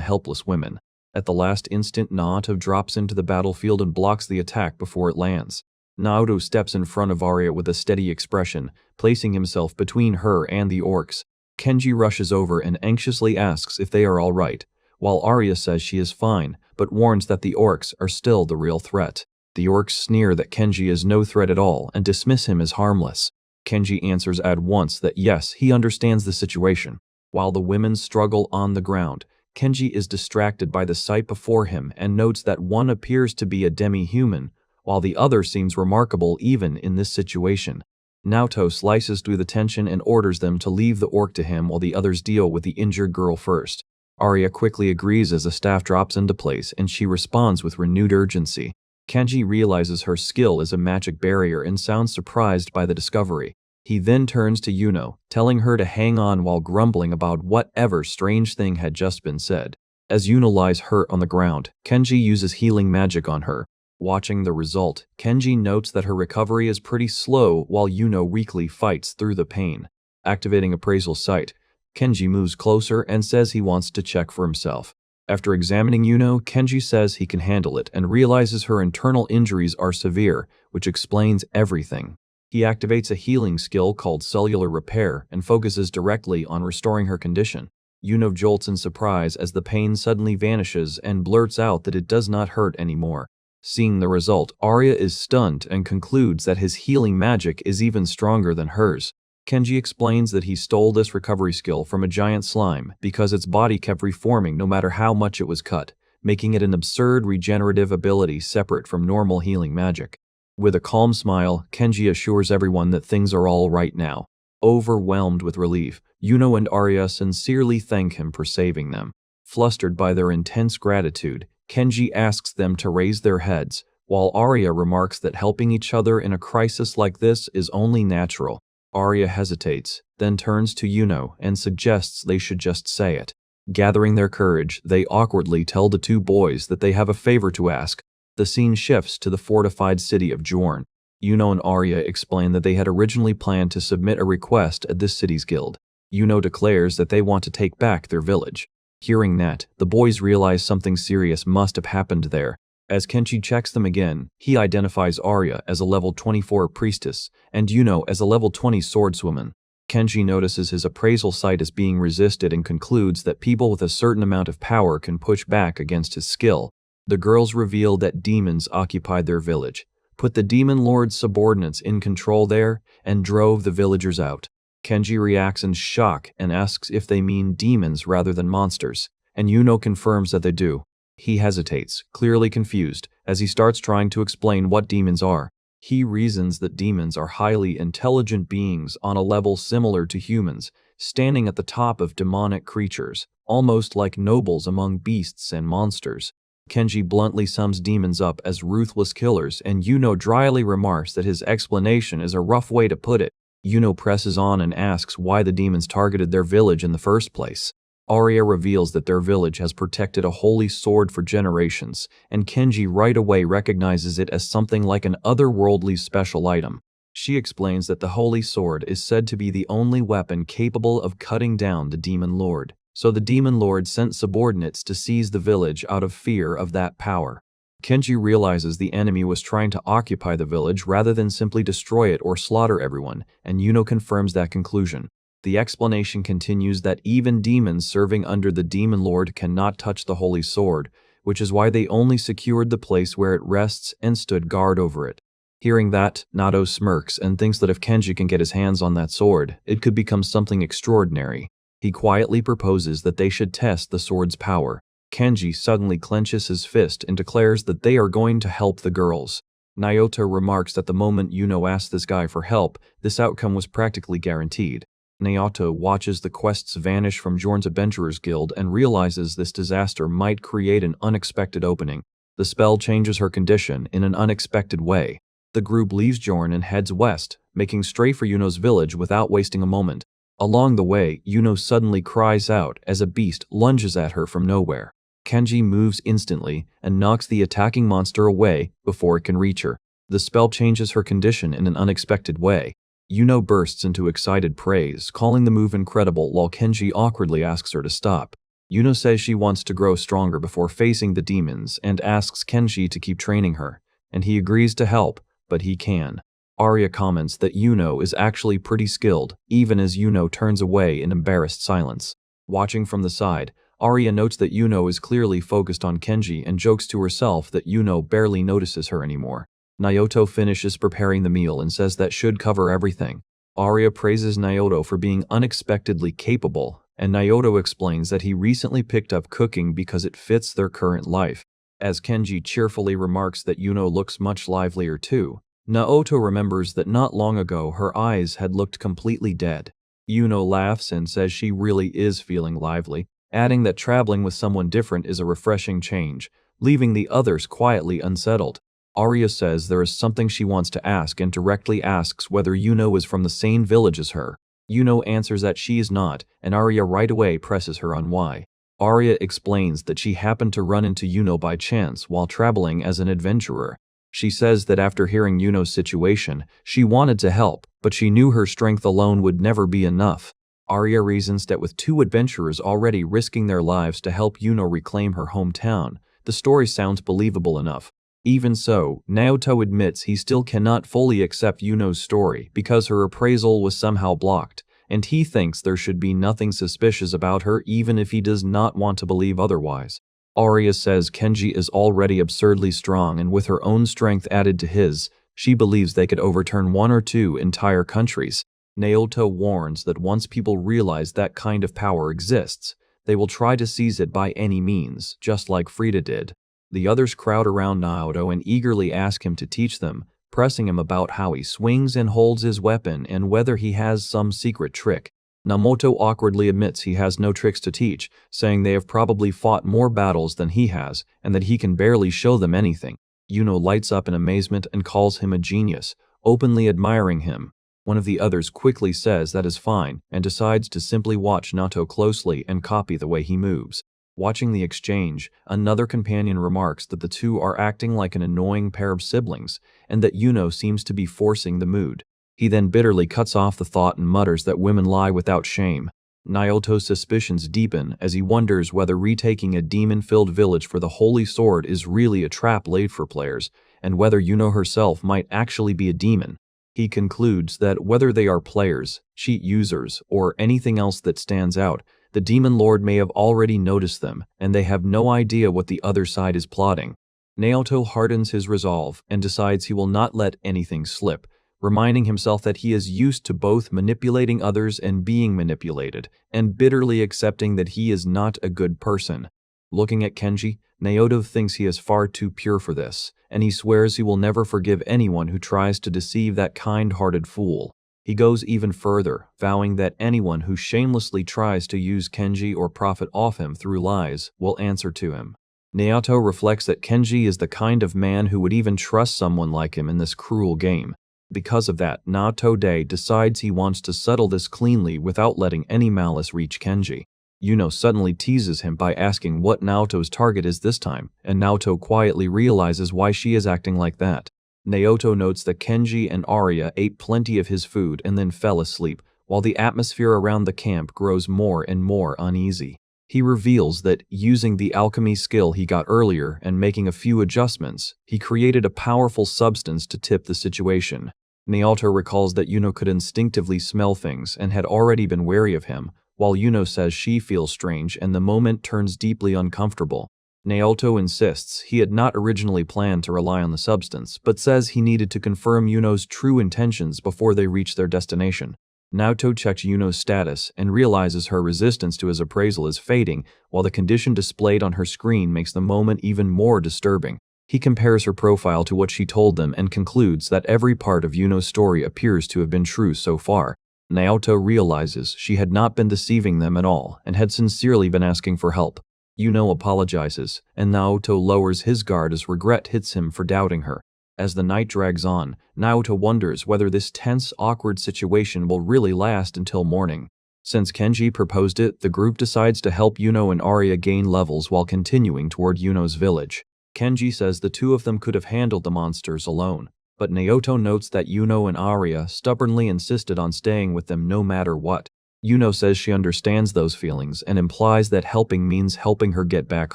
helpless women. At the last instant, Naoto drops into the battlefield and blocks the attack before it lands. Naoto steps in front of Arya with a steady expression, placing himself between her and the orcs. Kenji rushes over and anxiously asks if they are all right, while Arya says she is fine, but warns that the orcs are still the real threat. The orcs sneer that Kenji is no threat at all and dismiss him as harmless. Kenji answers at once that yes, he understands the situation. While the women struggle on the ground, Kenji is distracted by the sight before him and notes that one appears to be a demi-human, while the other seems remarkable even in this situation. Naoto slices through the tension and orders them to leave the orc to him while the others deal with the injured girl first. Arya quickly agrees as the staff drops into place and she responds with renewed urgency. Kenji realizes her skill is a magic barrier and sounds surprised by the discovery. He then turns to Yuno, telling her to hang on while grumbling about whatever strange thing had just been said. As Yuno lies hurt on the ground, Kenji uses healing magic on her. Watching the result, Kenji notes that her recovery is pretty slow while Yuno weakly fights through the pain. Activating Appraisal Sight, Kenji moves closer and says he wants to check for himself. After examining Yuno, Kenji says he can handle it and realizes her internal injuries are severe, which explains everything. He activates a healing skill called Cellular Repair and focuses directly on restoring her condition. Yuno jolts in surprise as the pain suddenly vanishes and blurts out that it does not hurt anymore. Seeing the result, Arya is stunned and concludes that his healing magic is even stronger than hers. Kenji explains that he stole this recovery skill from a giant slime because its body kept reforming no matter how much it was cut, making it an absurd regenerative ability separate from normal healing magic. With a calm smile, Kenji assures everyone that things are all right now. Overwhelmed with relief, Yuno and Arya sincerely thank him for saving them. Flustered by their intense gratitude, Kenji asks them to raise their heads, while Arya remarks that helping each other in a crisis like this is only natural. Arya hesitates, then turns to Yuno and suggests they should just say it. Gathering their courage, they awkwardly tell the two boys that they have a favor to ask. The scene shifts to the fortified city of Jorn. Yuno and Arya explain that they had originally planned to submit a request at this city's guild. Yuno declares that they want to take back their village. Hearing that, the boys realize something serious must have happened there. As Kenji checks them again, he identifies Arya as a level 24 priestess and Yuno as a level 20 swordswoman. Kenji notices his appraisal sight is being resisted and concludes that people with a certain amount of power can push back against his skill. The girls reveal that demons occupied their village, put the demon lord's subordinates in control there, and drove the villagers out. Kenji reacts in shock and asks if they mean demons rather than monsters, and Yuno confirms that they do. He hesitates, clearly confused, as he starts trying to explain what demons are. He reasons that demons are highly intelligent beings on a level similar to humans, standing at the top of demonic creatures, almost like nobles among beasts and monsters. Kenji bluntly sums demons up as ruthless killers, and Yuno dryly remarks that his explanation is a rough way to put it. Yuno presses on and asks why the demons targeted their village in the first place. Arya reveals that their village has protected a holy sword for generations, and Kenji right away recognizes it as something like an otherworldly special item. She explains that the holy sword is said to be the only weapon capable of cutting down the demon lord, so the demon lord sent subordinates to seize the village out of fear of that power. Kenji realizes the enemy was trying to occupy the village rather than simply destroy it or slaughter everyone, and Yuno confirms that conclusion. The explanation continues that even demons serving under the demon lord cannot touch the holy sword, which is why they only secured the place where it rests and stood guard over it. Hearing that, Naoto smirks and thinks that if Kenji can get his hands on that sword, it could become something extraordinary. He quietly proposes that they should test the sword's power. Kenji suddenly clenches his fist and declares that they are going to help the girls. Naoto remarks that the moment Yuno asked this guy for help, this outcome was practically guaranteed. Naoto watches the quests vanish from Jorn's Adventurers Guild and realizes this disaster might create an unexpected opening. The spell changes her condition in an unexpected way. The group leaves Jorn and heads west, making straight for Yuno's village without wasting a moment. Along the way, Yuno suddenly cries out as a beast lunges at her from nowhere. Kenji moves instantly and knocks the attacking monster away before it can reach her. The spell changes her condition in an unexpected way. Yuno bursts into excited praise, calling the move incredible while Kenji awkwardly asks her to stop. Yuno says she wants to grow stronger before facing the demons and asks Kenji to keep training her, and he agrees to help, but he can. Arya comments that Yuno is actually pretty skilled, even as Yuno turns away in embarrassed silence. Watching from the side, Arya notes that Yuno is clearly focused on Kenji and jokes to herself that Yuno barely notices her anymore. Naoto finishes preparing the meal and says that should cover everything. Arya praises Naoto for being unexpectedly capable, and Naoto explains that he recently picked up cooking because it fits their current life. As Kenji cheerfully remarks that Yuno looks much livelier too, Naoto remembers that not long ago her eyes had looked completely dead. Yuno laughs and says she really is feeling lively, adding that traveling with someone different is a refreshing change, leaving the others quietly unsettled. Arya says there is something she wants to ask and directly asks whether Yuno is from the same village as her. Yuno answers that she is not, and Arya right away presses her on why. Arya explains that she happened to run into Yuno by chance while traveling as an adventurer. She says that after hearing Yuno's situation, she wanted to help, but she knew her strength alone would never be enough. Arya reasons that with two adventurers already risking their lives to help Yuno reclaim her hometown, the story sounds believable enough. Even so, Naoto admits he still cannot fully accept Yuno's story because her appraisal was somehow blocked, and he thinks there should be nothing suspicious about her even if he does not want to believe otherwise. Arya says Kenji is already absurdly strong, and with her own strength added to his, she believes they could overturn one or two entire countries. Naoto warns that once people realize that kind of power exists, they will try to seize it by any means, just like Frieda did. The others crowd around Naoto and eagerly ask him to teach them, pressing him about how he swings and holds his weapon and whether he has some secret trick. Naoto awkwardly admits he has no tricks to teach, saying they have probably fought more battles than he has, and that he can barely show them anything. Yuno lights up in amazement and calls him a genius, openly admiring him. One of the others quickly says that is fine, and decides to simply watch Naoto closely and copy the way he moves. Watching the exchange, another companion remarks that the two are acting like an annoying pair of siblings, and that Yuno seems to be forcing the mood. He then bitterly cuts off the thought and mutters that women lie without shame. Naoto's suspicions deepen as he wonders whether retaking a demon-filled village for the Holy Sword is really a trap laid for players, and whether Yuno herself might actually be a demon. He concludes that whether they are players, cheat users, or anything else that stands out, the Demon Lord may have already noticed them, and they have no idea what the other side is plotting. Naoto hardens his resolve and decides he will not let anything slip, reminding himself that he is used to both manipulating others and being manipulated, and bitterly accepting that he is not a good person. Looking at Kenji, Naoto thinks he is far too pure for this, and he swears he will never forgive anyone who tries to deceive that kind-hearted fool. He goes even further, vowing that anyone who shamelessly tries to use Kenji or profit off him through lies will answer to him. Naoto reflects that Kenji is the kind of man who would even trust someone like him in this cruel game. Because of that, Naoto decides he wants to settle this cleanly without letting any malice reach Kenji. Yuno suddenly teases him by asking what Naoto's target is this time, and Naoto quietly realizes why she is acting like that. Naoto notes that Kenji and Arya ate plenty of his food and then fell asleep, while the atmosphere around the camp grows more and more uneasy. He reveals that, using the alchemy skill he got earlier and making a few adjustments, he created a powerful substance to tip the situation. Naoto recalls that Yuno could instinctively smell things and had already been wary of him, while Yuno says she feels strange and the moment turns deeply uncomfortable. Naoto insists he had not originally planned to rely on the substance, but says he needed to confirm Yuno's true intentions before they reach their destination. Naoto checks Yuno's status and realizes her resistance to his appraisal is fading, while the condition displayed on her screen makes the moment even more disturbing. He compares her profile to what she told them and concludes that every part of Yuno's story appears to have been true so far. Naoto realizes she had not been deceiving them at all and had sincerely been asking for help. Yuno apologizes, and Naoto lowers his guard as regret hits him for doubting her. As the night drags on, Naoto wonders whether this tense, awkward situation will really last until morning. Since Kenji proposed it, the group decides to help Yuno and Arya gain levels while continuing toward Yuno's village. Kenji says the two of them could have handled the monsters alone, but Naoto notes that Yuno and Arya stubbornly insisted on staying with them no matter what. Yuno says she understands those feelings and implies that helping means helping her get back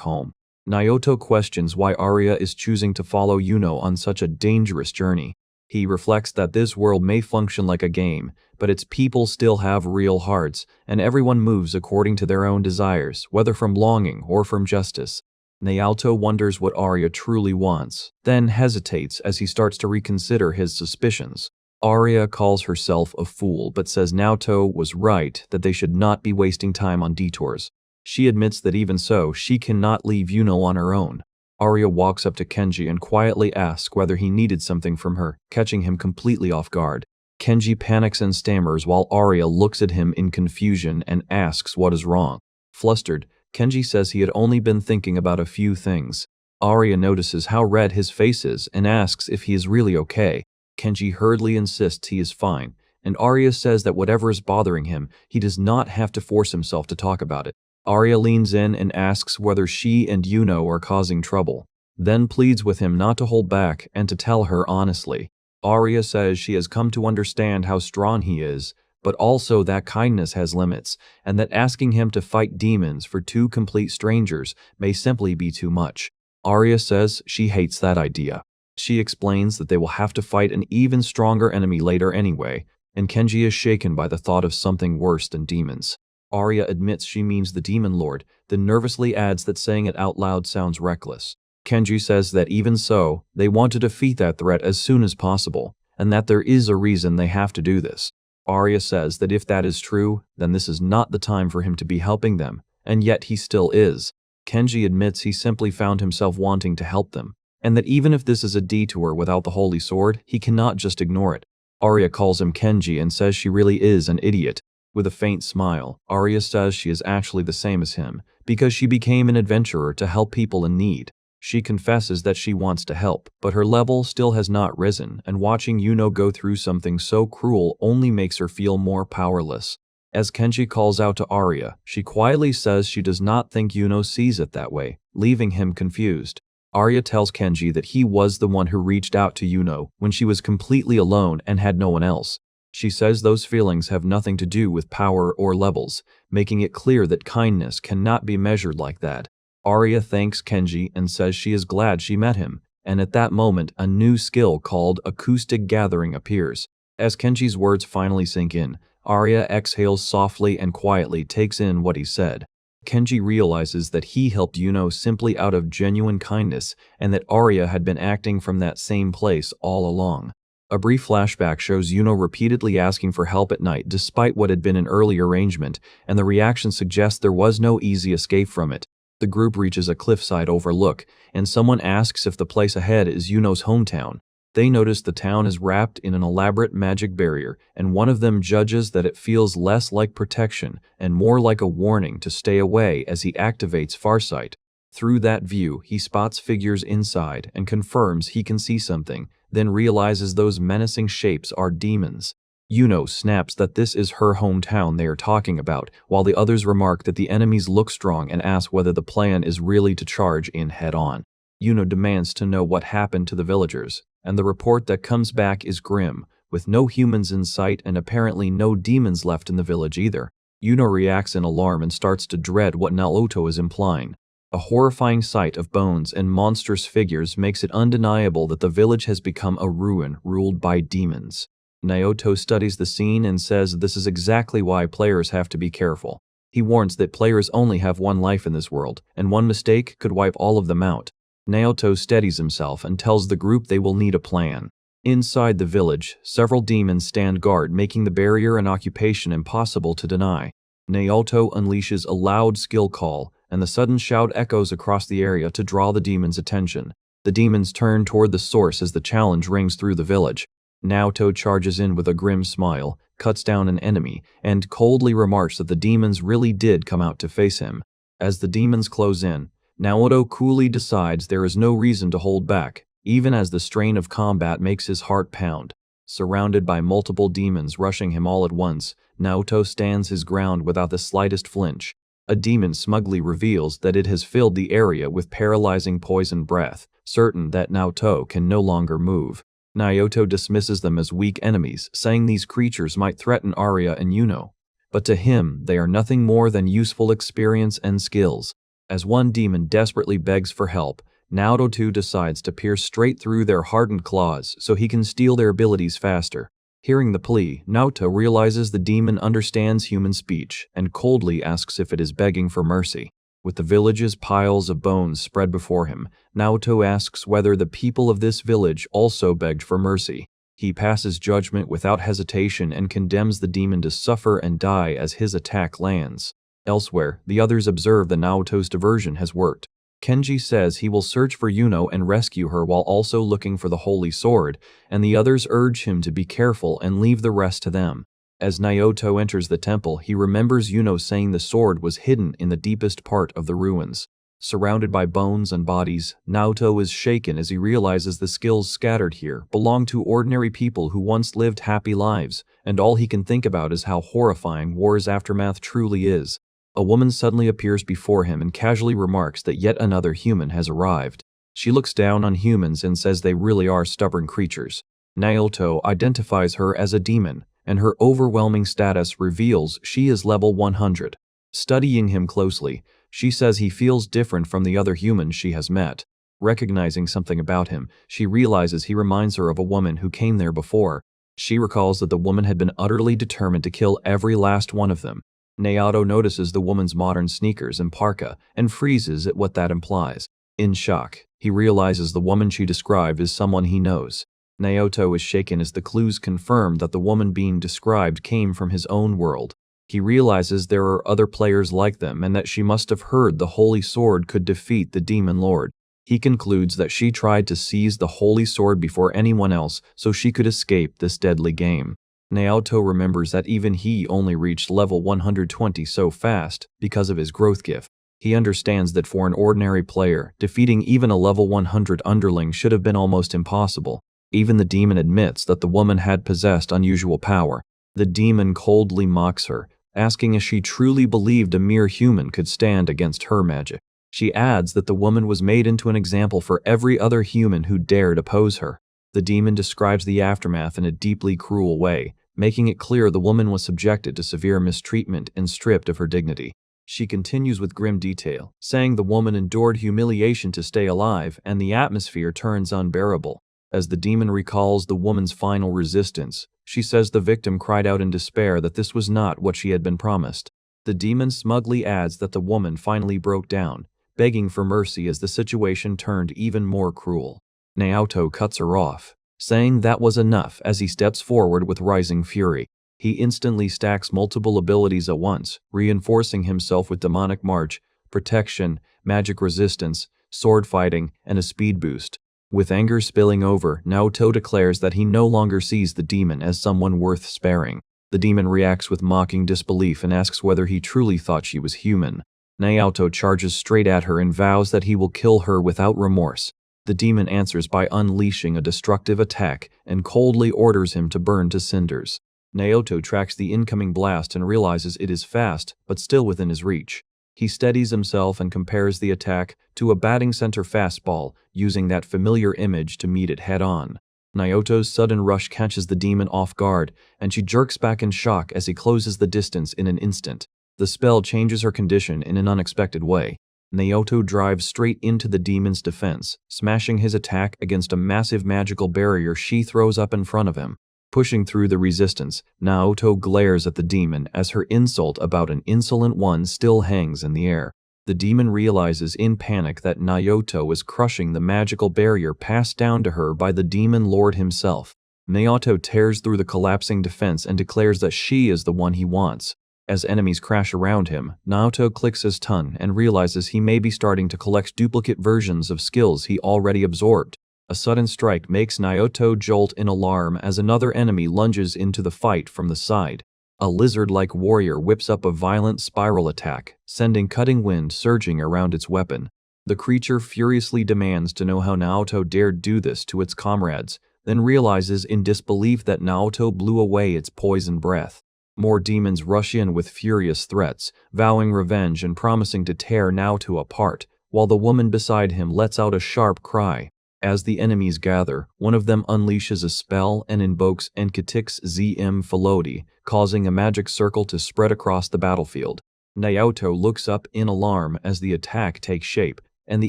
home. Naoto questions why Arya is choosing to follow Yuno on such a dangerous journey. He reflects that this world may function like a game, but its people still have real hearts, and everyone moves according to their own desires, whether from longing or from justice. Naoto wonders what Arya truly wants, then hesitates as he starts to reconsider his suspicions. Arya calls herself a fool but says Naoto was right that they should not be wasting time on detours. She admits that even so, she cannot leave Yuno on her own. Arya walks up to Kenji and quietly asks whether he needed something from her, catching him completely off guard. Kenji panics and stammers while Arya looks at him in confusion and asks what is wrong. Flustered, Kenji says he had only been thinking about a few things. Arya notices how red his face is and asks if he is really okay. Kenji hurriedly insists he is fine, and Arya says that whatever is bothering him, he does not have to force himself to talk about it. Arya leans in and asks whether she and Yuno are causing trouble, then pleads with him not to hold back and to tell her honestly. Arya says she has come to understand how strong he is, but also that kindness has limits, and that asking him to fight demons for two complete strangers may simply be too much. Arya says she hates that idea. She explains that they will have to fight an even stronger enemy later anyway, and Kenji is shaken by the thought of something worse than demons. Arya admits she means the Demon Lord, then nervously adds that saying it out loud sounds reckless. Kenji says that even so, they want to defeat that threat as soon as possible, and that there is a reason they have to do this. Arya says that if that is true, then this is not the time for him to be helping them, and yet he still is. Kenji admits he simply found himself wanting to help them, and that even if this is a detour without the Holy Sword, he cannot just ignore it. Arya calls him Kenji and says she really is an idiot. With a faint smile, Arya says she is actually the same as him, because she became an adventurer to help people in need. She confesses that she wants to help, but her level still has not risen, and watching Yuno go through something so cruel only makes her feel more powerless. As Kenji calls out to Arya, she quietly says she does not think Yuno sees it that way, leaving him confused. Arya tells Kenji that he was the one who reached out to Yuno when she was completely alone and had no one else. She says those feelings have nothing to do with power or levels, making it clear that kindness cannot be measured like that. Arya thanks Kenji and says she is glad she met him, and at that moment a new skill called Acoustic Gathering appears. As Kenji's words finally sink in, Arya exhales softly and quietly takes in what he said. Kenji realizes that he helped Yuno simply out of genuine kindness and that Arya had been acting from that same place all along. A brief flashback shows Yuno repeatedly asking for help at night despite what had been an early arrangement, and the reaction suggests there was no easy escape from it. The group reaches a cliffside overlook, and someone asks if the place ahead is Yuno's hometown. They notice the town is wrapped in an elaborate magic barrier, and one of them judges that it feels less like protection and more like a warning to stay away as he activates Farsight. Through that view, he spots figures inside and confirms he can see something, then realizes those menacing shapes are demons. Yuno snaps that this is her hometown they are talking about, while the others remark that the enemies look strong and ask whether the plan is really to charge in head-on. Yuno demands to know what happened to the villagers, and the report that comes back is grim, with no humans in sight and apparently no demons left in the village either. Yuno reacts in alarm and starts to dread what Naoto is implying. A horrifying sight of bones and monstrous figures makes it undeniable that the village has become a ruin ruled by demons. Naoto studies the scene and says this is exactly why players have to be careful. He warns that players only have one life in this world, and one mistake could wipe all of them out. Naoto steadies himself and tells the group they will need a plan. Inside the village, several demons stand guard, making the barrier and occupation impossible to deny. Naoto unleashes a loud skill call, and the sudden shout echoes across the area to draw the demons' attention. The demons turn toward the source as the challenge rings through the village. Naoto charges in with a grim smile, cuts down an enemy, and coldly remarks that the demons really did come out to face him. As the demons close in, Naoto coolly decides there is no reason to hold back, even as the strain of combat makes his heart pound. Surrounded by multiple demons rushing him all at once, Naoto stands his ground without the slightest flinch. A demon smugly reveals that it has filled the area with paralyzing poison breath, certain that Naoto can no longer move. Naoto dismisses them as weak enemies, saying these creatures might threaten Arya and Yuno. But to him, they are nothing more than useful experience and skills. As one demon desperately begs for help, Naoto decides to pierce straight through their hardened claws so he can steal their abilities faster. Hearing the plea, Naoto realizes the demon understands human speech and coldly asks if it is begging for mercy. With the village's piles of bones spread before him, Naoto asks whether the people of this village also begged for mercy. He passes judgment without hesitation and condemns the demon to suffer and die as his attack lands. Elsewhere, the others observe that Naoto's diversion has worked. Kenji says he will search for Yuno and rescue her while also looking for the holy sword, and the others urge him to be careful and leave the rest to them. As Naoto enters the temple, he remembers Yuno saying the sword was hidden in the deepest part of the ruins. Surrounded by bones and bodies, Naoto is shaken as he realizes the skills scattered here belong to ordinary people who once lived happy lives, and all he can think about is how horrifying war's aftermath truly is. A woman suddenly appears before him and casually remarks that yet another human has arrived. She looks down on humans and says they really are stubborn creatures. Naoto identifies her as a demon, and her overwhelming status reveals she is level 100. Studying him closely, she says he feels different from the other humans she has met. Recognizing something about him, she realizes he reminds her of a woman who came there before. She recalls that the woman had been utterly determined to kill every last one of them. Naoto notices the woman's modern sneakers and parka and freezes at what that implies. In shock, he realizes the woman she described is someone he knows. Naoto is shaken as the clues confirm that the woman being described came from his own world. He realizes there are other players like them and that she must have heard the Holy Sword could defeat the Demon Lord. He concludes that she tried to seize the Holy Sword before anyone else so she could escape this deadly game. Naoto remembers that even he only reached level 120 so fast because of his growth gift. He understands that for an ordinary player, defeating even a level 100 underling should have been almost impossible. Even the demon admits that the woman had possessed unusual power. The demon coldly mocks her, asking if she truly believed a mere human could stand against her magic. She adds that the woman was made into an example for every other human who dared oppose her. The demon describes the aftermath in a deeply cruel way, making it clear the woman was subjected to severe mistreatment and stripped of her dignity. She continues with grim detail, saying the woman endured humiliation to stay alive and the atmosphere turns unbearable. As the demon recalls the woman's final resistance, she says the victim cried out in despair that this was not what she had been promised. The demon smugly adds that the woman finally broke down, begging for mercy as the situation turned even more cruel. Naoto cuts her off, saying that was enough as he steps forward with rising fury. He instantly stacks multiple abilities at once, reinforcing himself with demonic march, protection, magic resistance, sword fighting, and a speed boost. With anger spilling over, Naoto declares that he no longer sees the demon as someone worth sparing. The demon reacts with mocking disbelief and asks whether he truly thought she was human. Naoto charges straight at her and vows that he will kill her without remorse. The demon answers by unleashing a destructive attack and coldly orders him to burn to cinders. Naoto tracks the incoming blast and realizes it is fast, but still within his reach. He steadies himself and compares the attack to a batting center fastball, using that familiar image to meet it head-on. Naoto's sudden rush catches the demon off guard, and she jerks back in shock as he closes the distance in an instant. The spell changes her condition in an unexpected way. Naoto drives straight into the demon's defense, smashing his attack against a massive magical barrier she throws up in front of him. Pushing through the resistance, Naoto glares at the demon as her insult about an insolent one still hangs in the air. The demon realizes in panic that Naoto is crushing the magical barrier passed down to her by the demon lord himself. Naoto tears through the collapsing defense and declares that she is the one he wants. As enemies crash around him, Naoto clicks his tongue and realizes he may be starting to collect duplicate versions of skills he already absorbed. A sudden strike makes Naoto jolt in alarm as another enemy lunges into the fight from the side. A lizard-like warrior whips up a violent spiral attack, sending cutting wind surging around its weapon. The creature furiously demands to know how Naoto dared do this to its comrades, then realizes in disbelief that Naoto blew away its poison breath. More demons rush in with furious threats, vowing revenge and promising to tear Naoto apart, while the woman beside him lets out a sharp cry. As the enemies gather, one of them unleashes a spell and invokes Enkatix Zm Felodi, causing a magic circle to spread across the battlefield. Naoto looks up in alarm as the attack takes shape, and the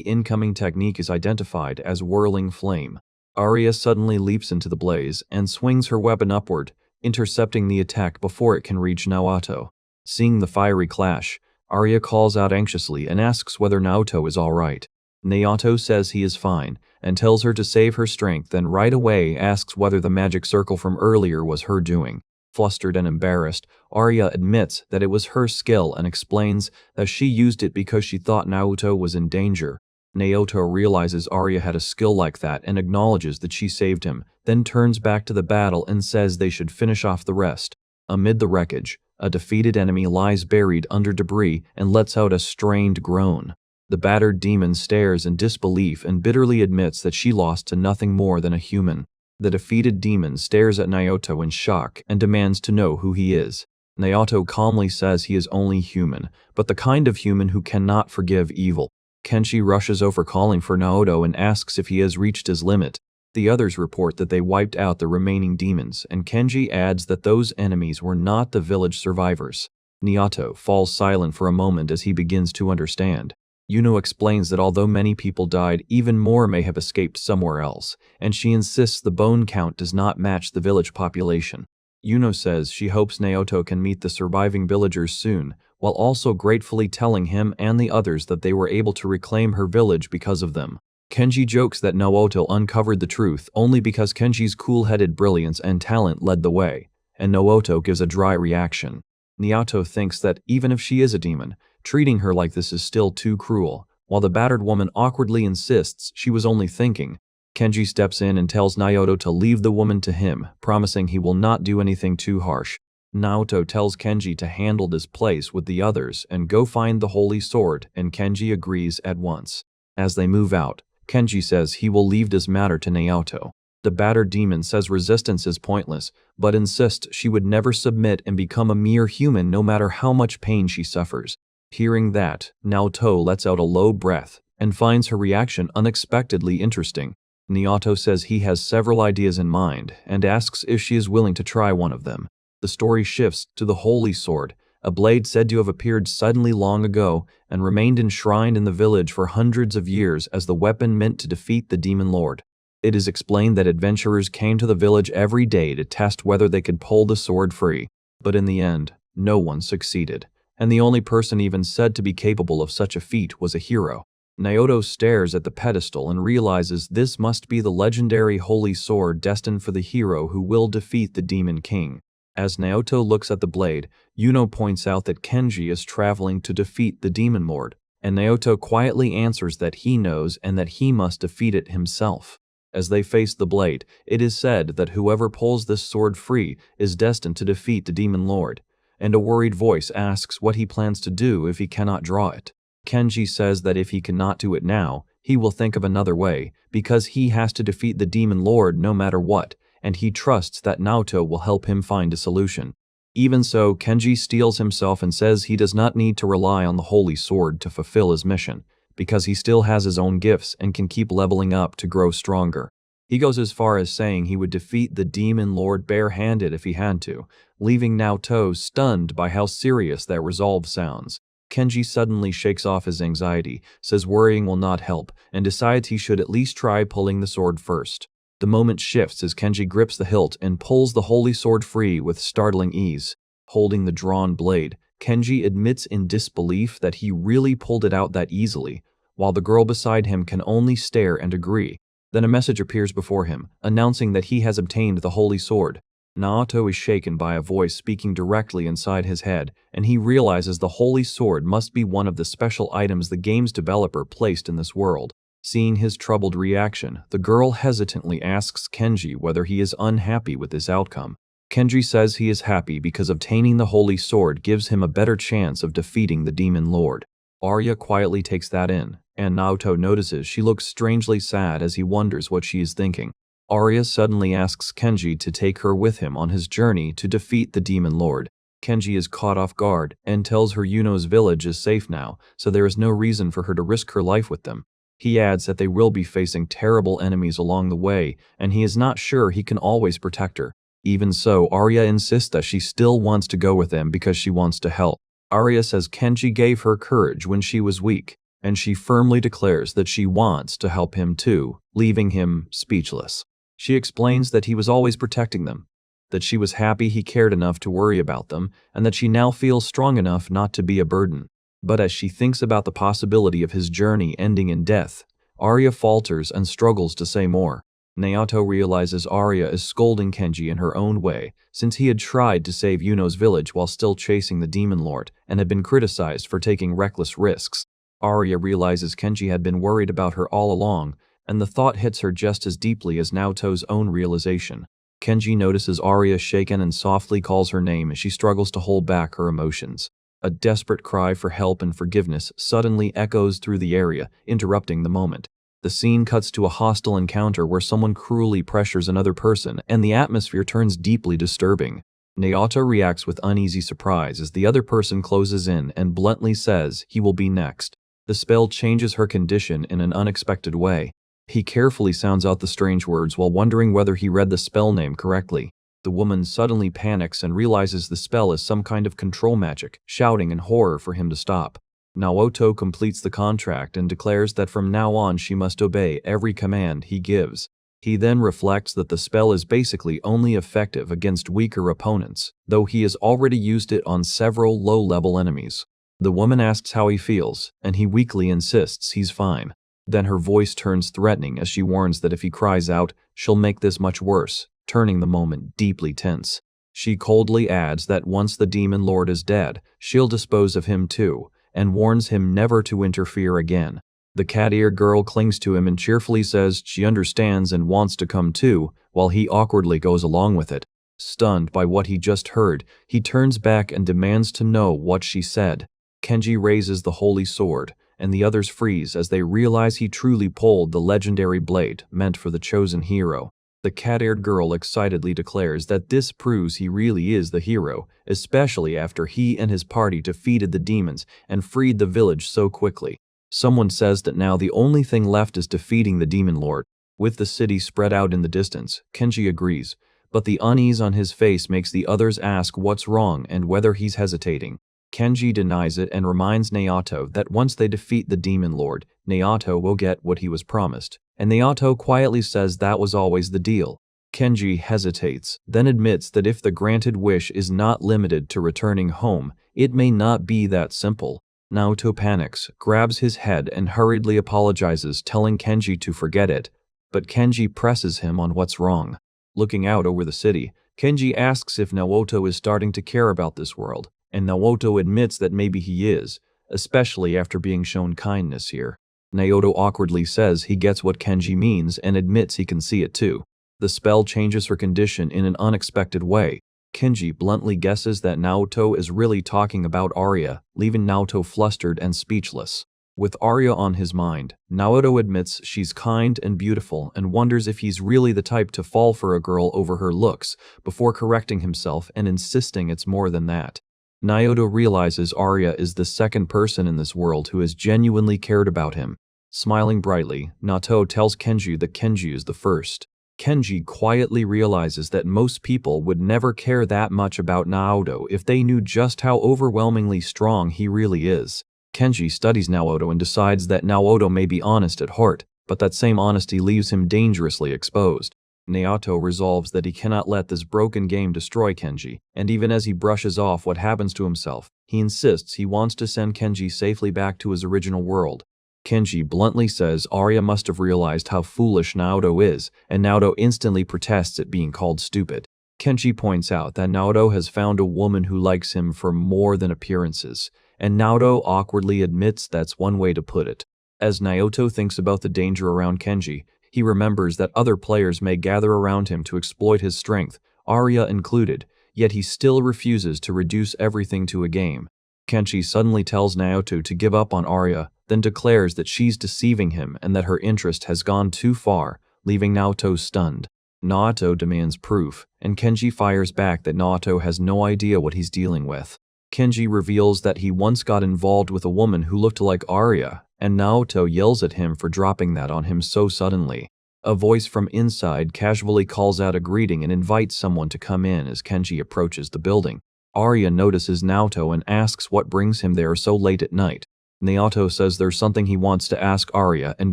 incoming technique is identified as Whirling Flame. Arya suddenly leaps into the blaze and swings her weapon upward, intercepting the attack before it can reach Naoto. Seeing the fiery clash, Arya calls out anxiously and asks whether Naoto is alright. Naoto says he is fine, and tells her to save her strength, then right away asks whether the magic circle from earlier was her doing. Flustered and embarrassed, Arya admits that it was her skill and explains that she used it because she thought Naoto was in danger. Naoto realizes Arya had a skill like that and acknowledges that she saved him, then turns back to the battle and says they should finish off the rest. Amid the wreckage, a defeated enemy lies buried under debris and lets out a strained groan. The battered demon stares in disbelief and bitterly admits that she lost to nothing more than a human. The defeated demon stares at Naoto in shock and demands to know who he is. Naoto calmly says he is only human, but the kind of human who cannot forgive evil. Kenshi rushes over calling for Naoto and asks if he has reached his limit. The others report that they wiped out the remaining demons, and Kenji adds that those enemies were not the village survivors. Naoto falls silent for a moment as he begins to understand. Yuno explains that although many people died, even more may have escaped somewhere else, and she insists the bone count does not match the village population. Yuno says she hopes Naoto can meet the surviving villagers soon, while also gratefully telling him and the others that they were able to reclaim her village because of them. Kenji jokes that Naoto uncovered the truth only because Kenji's cool-headed brilliance and talent led the way, and Naoto gives a dry reaction. Naoto thinks that even if she is a demon, treating her like this is still too cruel, while the battered woman awkwardly insists she was only thinking. Kenji steps in and tells Naoto to leave the woman to him, promising he will not do anything too harsh. Naoto tells Kenji to handle this place with the others and go find the holy sword, and Kenji agrees at once. As they move out, Kenji says he will leave this matter to Naoto. The battered demon says resistance is pointless, but insists she would never submit and become a mere human no matter how much pain she suffers. Hearing that, Naoto lets out a low breath and finds her reaction unexpectedly interesting. Naoto says he has several ideas in mind and asks if she is willing to try one of them. The story shifts to the Holy Sword, a blade said to have appeared suddenly long ago and remained enshrined in the village for hundreds of years as the weapon meant to defeat the demon lord. It is explained that adventurers came to the village every day to test whether they could pull the sword free, but in the end, no one succeeded, and the only person even said to be capable of such a feat was a hero. Naoto stares at the pedestal and realizes this must be the legendary holy sword destined for the hero who will defeat the demon king. As Naoto looks at the blade, Yuno points out that Kenji is traveling to defeat the demon lord, and Naoto quietly answers that he knows and that he must defeat it himself. As they face the blade, it is said that whoever pulls this sword free is destined to defeat the demon lord, and a worried voice asks what he plans to do if he cannot draw it. Kenji says that if he cannot do it now, he will think of another way, because he has to defeat the demon lord no matter what, and he trusts that Naoto will help him find a solution. Even so, Kenji steels himself and says he does not need to rely on the holy sword to fulfill his mission, because he still has his own gifts and can keep leveling up to grow stronger. He goes as far as saying he would defeat the demon lord bare-handed if he had to, leaving Naoto stunned by how serious that resolve sounds. Kenji suddenly shakes off his anxiety, says worrying will not help, and decides he should at least try pulling the sword first. The moment shifts as Kenji grips the hilt and pulls the holy sword free with startling ease. Holding the drawn blade, Kenji admits in disbelief that he really pulled it out that easily, while the girl beside him can only stare and agree. Then a message appears before him, announcing that he has obtained the holy sword. Naoto is shaken by a voice speaking directly inside his head, and he realizes the holy sword must be one of the special items the game's developer placed in this world. Seeing his troubled reaction, the girl hesitantly asks Kenji whether he is unhappy with this outcome. Kenji says he is happy because obtaining the holy sword gives him a better chance of defeating the demon lord. Arya quietly takes that in, and Naoto notices she looks strangely sad as he wonders what she is thinking. Arya suddenly asks Kenji to take her with him on his journey to defeat the Demon Lord. Kenji is caught off guard and tells her Yuno's village is safe now, so there is no reason for her to risk her life with them. He adds that they will be facing terrible enemies along the way, and he is not sure he can always protect her. Even so, Arya insists that she still wants to go with them because she wants to help. Arya says Kenji gave her courage when she was weak, and she firmly declares that she wants to help him too, leaving him speechless. She explains that he was always protecting them, that she was happy he cared enough to worry about them, and that she now feels strong enough not to be a burden. But as she thinks about the possibility of his journey ending in death, Arya falters and struggles to say more. Naoto realizes Arya is scolding Kenji in her own way, since he had tried to save Yuno's village while still chasing the Demon Lord and had been criticized for taking reckless risks. Arya realizes Kenji had been worried about her all along, and the thought hits her just as deeply as Naoto's own realization. Kenji notices Arya shaken and softly calls her name as she struggles to hold back her emotions. A desperate cry for help and forgiveness suddenly echoes through the area, interrupting the moment. The scene cuts to a hostile encounter where someone cruelly pressures another person, and the atmosphere turns deeply disturbing. Naoto reacts with uneasy surprise as the other person closes in and bluntly says he will be next. The spell changes her condition in an unexpected way. He carefully sounds out the strange words while wondering whether he read the spell name correctly. The woman suddenly panics and realizes the spell is some kind of control magic, shouting in horror for him to stop. Naoto completes the contract and declares that from now on she must obey every command he gives. He then reflects that the spell is basically only effective against weaker opponents, though he has already used it on several low-level enemies. The woman asks how he feels, and he weakly insists he's fine. Then her voice turns threatening as she warns that if he cries out, she'll make this much worse, turning the moment deeply tense. She coldly adds that once the Demon Lord is dead, she'll dispose of him too, and warns him never to interfere again. The cat-eared girl clings to him and cheerfully says she understands and wants to come too, while he awkwardly goes along with it. Stunned by what he just heard, he turns back and demands to know what she said. Kenji raises the holy sword, and the others freeze as they realize he truly pulled the legendary blade meant for the chosen hero. The cat-eared girl excitedly declares that this proves he really is the hero, especially after he and his party defeated the demons and freed the village so quickly. Someone says that now the only thing left is defeating the Demon Lord. With the city spread out in the distance, Kenji agrees, but the unease on his face makes the others ask what's wrong and whether he's hesitating. Kenji denies it and reminds Naoto that once they defeat the Demon Lord, Naoto will get what he was promised, and Naoto quietly says that was always the deal. Kenji hesitates, then admits that if the granted wish is not limited to returning home, it may not be that simple. Naoto panics, grabs his head and hurriedly apologizes, telling Kenji to forget it, but Kenji presses him on what's wrong. Looking out over the city, Kenji asks if Naoto is starting to care about this world, and Naoto admits that maybe he is, especially after being shown kindness here. Naoto awkwardly says he gets what Kenji means and admits he can see it too. The spell changes her condition in an unexpected way. Kenji bluntly guesses that Naoto is really talking about Arya, leaving Naoto flustered and speechless. With Arya on his mind, Naoto admits she's kind and beautiful and wonders if he's really the type to fall for a girl over her looks, before correcting himself and insisting it's more than that. Naoto realizes Arya is the second person in this world who has genuinely cared about him. Smiling brightly, Naoto tells Kenji that Kenji is the first. Kenji quietly realizes that most people would never care that much about Naoto if they knew just how overwhelmingly strong he really is. Kenji studies Naoto and decides that Naoto may be honest at heart, but that same honesty leaves him dangerously exposed. Naoto resolves that he cannot let this broken game destroy Kenji, and even as he brushes off what happens to himself, he insists he wants to send Kenji safely back to his original world. Kenji bluntly says Arya must have realized how foolish Naoto is, and Naoto instantly protests at being called stupid. Kenji points out that Naoto has found a woman who likes him for more than appearances, and Naoto awkwardly admits that's one way to put it. As Naoto thinks about the danger around Kenji, he remembers that other players may gather around him to exploit his strength, Arya included, yet he still refuses to reduce everything to a game. Kenji suddenly tells Naoto to give up on Arya, then declares that she's deceiving him and that her interest has gone too far, leaving Naoto stunned. Naoto demands proof, and Kenji fires back that Naoto has no idea what he's dealing with. Kenji reveals that he once got involved with a woman who looked like Arya, and Naoto yells at him for dropping that on him so suddenly. A voice from inside casually calls out a greeting and invites someone to come in as Kenji approaches the building. Arya notices Naoto and asks what brings him there so late at night. Naoto says there's something he wants to ask Arya and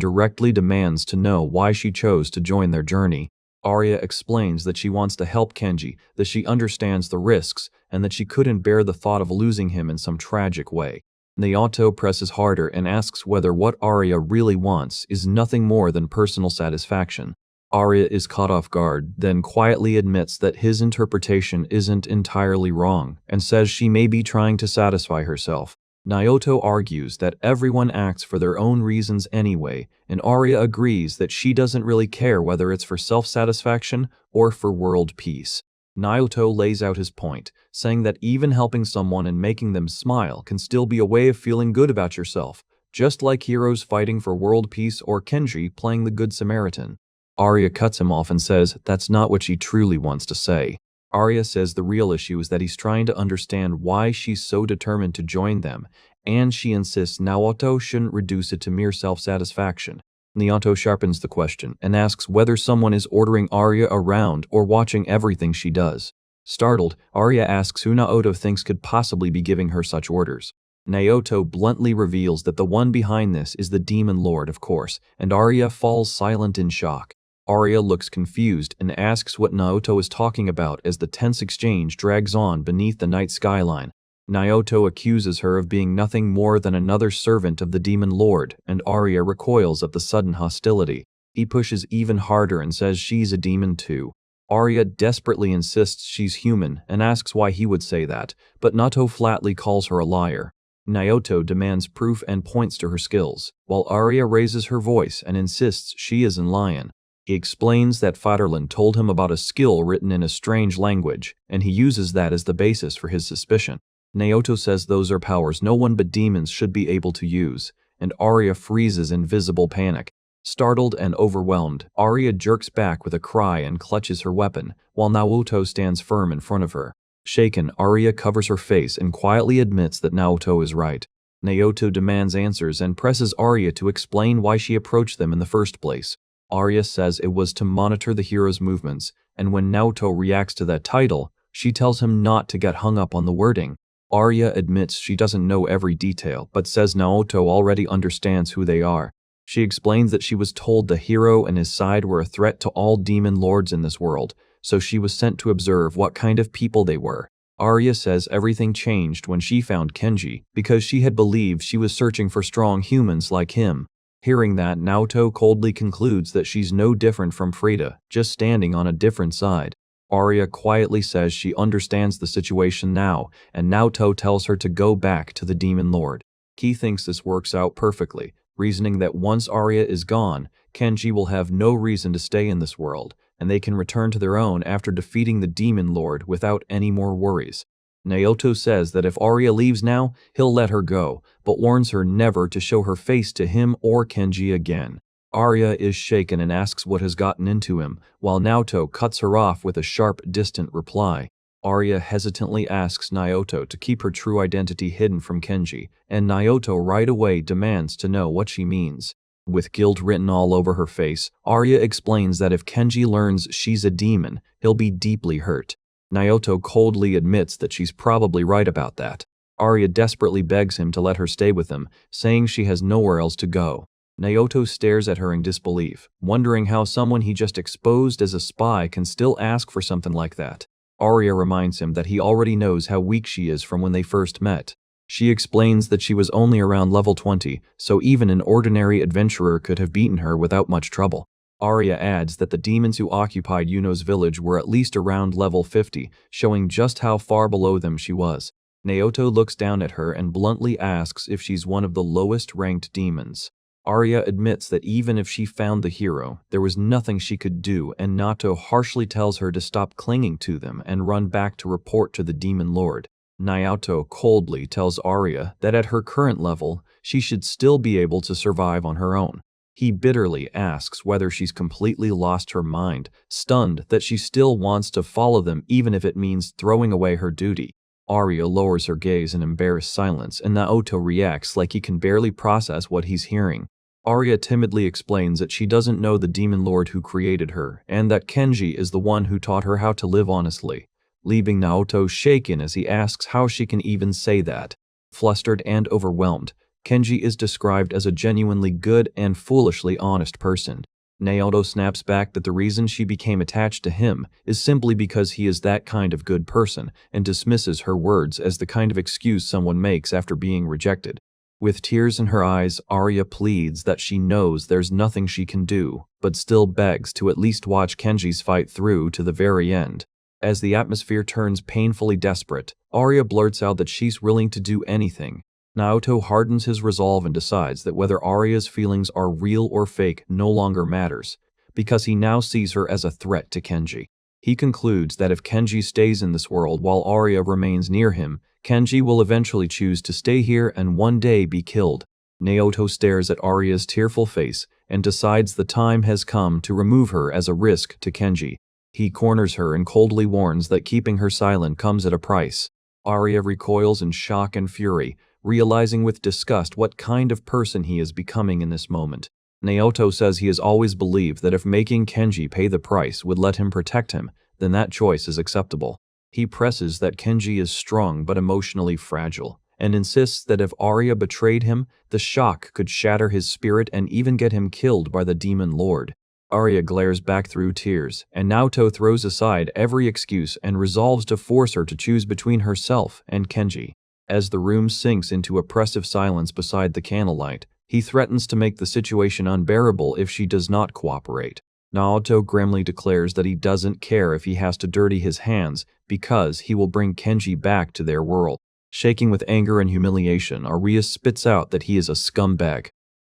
directly demands to know why she chose to join their journey. Arya explains that she wants to help Kenji, that she understands the risks, and that she couldn't bear the thought of losing him in some tragic way. Naoto presses harder and asks whether what Arya really wants is nothing more than personal satisfaction. Arya is caught off guard, then quietly admits that his interpretation isn't entirely wrong, and says she may be trying to satisfy herself. Naoto argues that everyone acts for their own reasons anyway, and Arya agrees that she doesn't really care whether it's for self-satisfaction or for world peace. Naoto lays out his point, saying that even helping someone and making them smile can still be a way of feeling good about yourself, just like heroes fighting for world peace or Kenji playing the Good Samaritan. Arya cuts him off and says that's not what she truly wants to say. Arya says the real issue is that he's trying to understand why she's so determined to join them, and she insists Naoto shouldn't reduce it to mere self-satisfaction. Naoto sharpens the question and asks whether someone is ordering Arya around or watching everything she does. Startled, Arya asks who Naoto thinks could possibly be giving her such orders. Naoto bluntly reveals that the one behind this is the Demon Lord, of course, and Arya falls silent in shock. Arya looks confused and asks what Naoto is talking about as the tense exchange drags on beneath the night skyline. Naoto accuses her of being nothing more than another servant of the Demon Lord, and Arya recoils at the sudden hostility. He pushes even harder and says she's a demon too. Arya desperately insists she's human and asks why he would say that, but Naoto flatly calls her a liar. Naoto demands proof and points to her skills, while Arya raises her voice and insists she isn't lying. He explains that Vaterland told him about a skill written in a strange language, and he uses that as the basis for his suspicion. Naoto says those are powers no one but demons should be able to use, and Arya freezes in visible panic. Startled and overwhelmed, Arya jerks back with a cry and clutches her weapon, while Naoto stands firm in front of her. Shaken, Arya covers her face and quietly admits that Naoto is right. Naoto demands answers and presses Arya to explain why she approached them in the first place. Arya says it was to monitor the hero's movements, and when Naoto reacts to that title, she tells him not to get hung up on the wording. Arya admits she doesn't know every detail, but says Naoto already understands who they are. She explains that she was told the hero and his side were a threat to all demon lords in this world, so she was sent to observe what kind of people they were. Arya says everything changed when she found Kenji, because she had believed she was searching for strong humans like him. Hearing that, Naoto coldly concludes that she's no different from Frieda, just standing on a different side. Arya quietly says she understands the situation now, and Naoto tells her to go back to the Demon Lord. He thinks this works out perfectly, reasoning that once Arya is gone, Kenji will have no reason to stay in this world, and they can return to their own after defeating the Demon Lord without any more worries. Naoto says that if Arya leaves now, he'll let her go, but warns her never to show her face to him or Kenji again. Arya is shaken and asks what has gotten into him, while Naoto cuts her off with a sharp, distant reply. Arya hesitantly asks Naoto to keep her true identity hidden from Kenji, and Naoto right away demands to know what she means. With guilt written all over her face, Arya explains that if Kenji learns she's a demon, he'll be deeply hurt. Naoto coldly admits that she's probably right about that. Arya desperately begs him to let her stay with him, saying she has nowhere else to go. Naoto stares at her in disbelief, wondering how someone he just exposed as a spy can still ask for something like that. Arya reminds him that he already knows how weak she is from when they first met. She explains that she was only around level 20, so even an ordinary adventurer could have beaten her without much trouble. Arya adds that the demons who occupied Yuno's village were at least around level 50, showing just how far below them she was. Naoto looks down at her and bluntly asks if she's one of the lowest-ranked demons. Arya admits that even if she found the hero, there was nothing she could do, and Naoto harshly tells her to stop clinging to them and run back to report to the Demon Lord. Naoto coldly tells Arya that at her current level, she should still be able to survive on her own. He bitterly asks whether she's completely lost her mind, stunned that she still wants to follow them even if it means throwing away her duty. Arya lowers her gaze in embarrassed silence, and Naoto reacts like he can barely process what he's hearing. Arya timidly explains that she doesn't know the demon lord who created her, and that Kenji is the one who taught her how to live honestly, leaving Naoto shaken as he asks how she can even say that. Flustered and overwhelmed, Kenji is described as a genuinely good and foolishly honest person. Naoto snaps back that the reason she became attached to him is simply because he is that kind of good person, and dismisses her words as the kind of excuse someone makes after being rejected. With tears in her eyes, Arya pleads that she knows there's nothing she can do, but still begs to at least watch Kenji's fight through to the very end. As the atmosphere turns painfully desperate, Arya blurts out that she's willing to do anything. Naoto hardens his resolve and decides that whether Arya's feelings are real or fake no longer matters, because he now sees her as a threat to Kenji. He concludes that if Kenji stays in this world while Arya remains near him, Kenji will eventually choose to stay here and one day be killed. Naoto stares at Arya's tearful face and decides the time has come to remove her as a risk to Kenji. He corners her and coldly warns that keeping her silent comes at a price. Arya recoils in shock and fury, realizing with disgust what kind of person he is becoming in this moment. Naoto says he has always believed that if making Kenji pay the price would let him protect him, then that choice is acceptable. He presses that Kenji is strong but emotionally fragile, and insists that if Arya betrayed him, the shock could shatter his spirit and even get him killed by the demon lord. Arya glares back through tears, and Naoto throws aside every excuse and resolves to force her to choose between herself and Kenji. As the room sinks into oppressive silence beside the candlelight, he threatens to make the situation unbearable if she does not cooperate. Naoto grimly declares that he doesn't care if he has to dirty his hands because he will bring Kenji back to their world. Shaking with anger and humiliation, Arya spits out that he is a scumbag.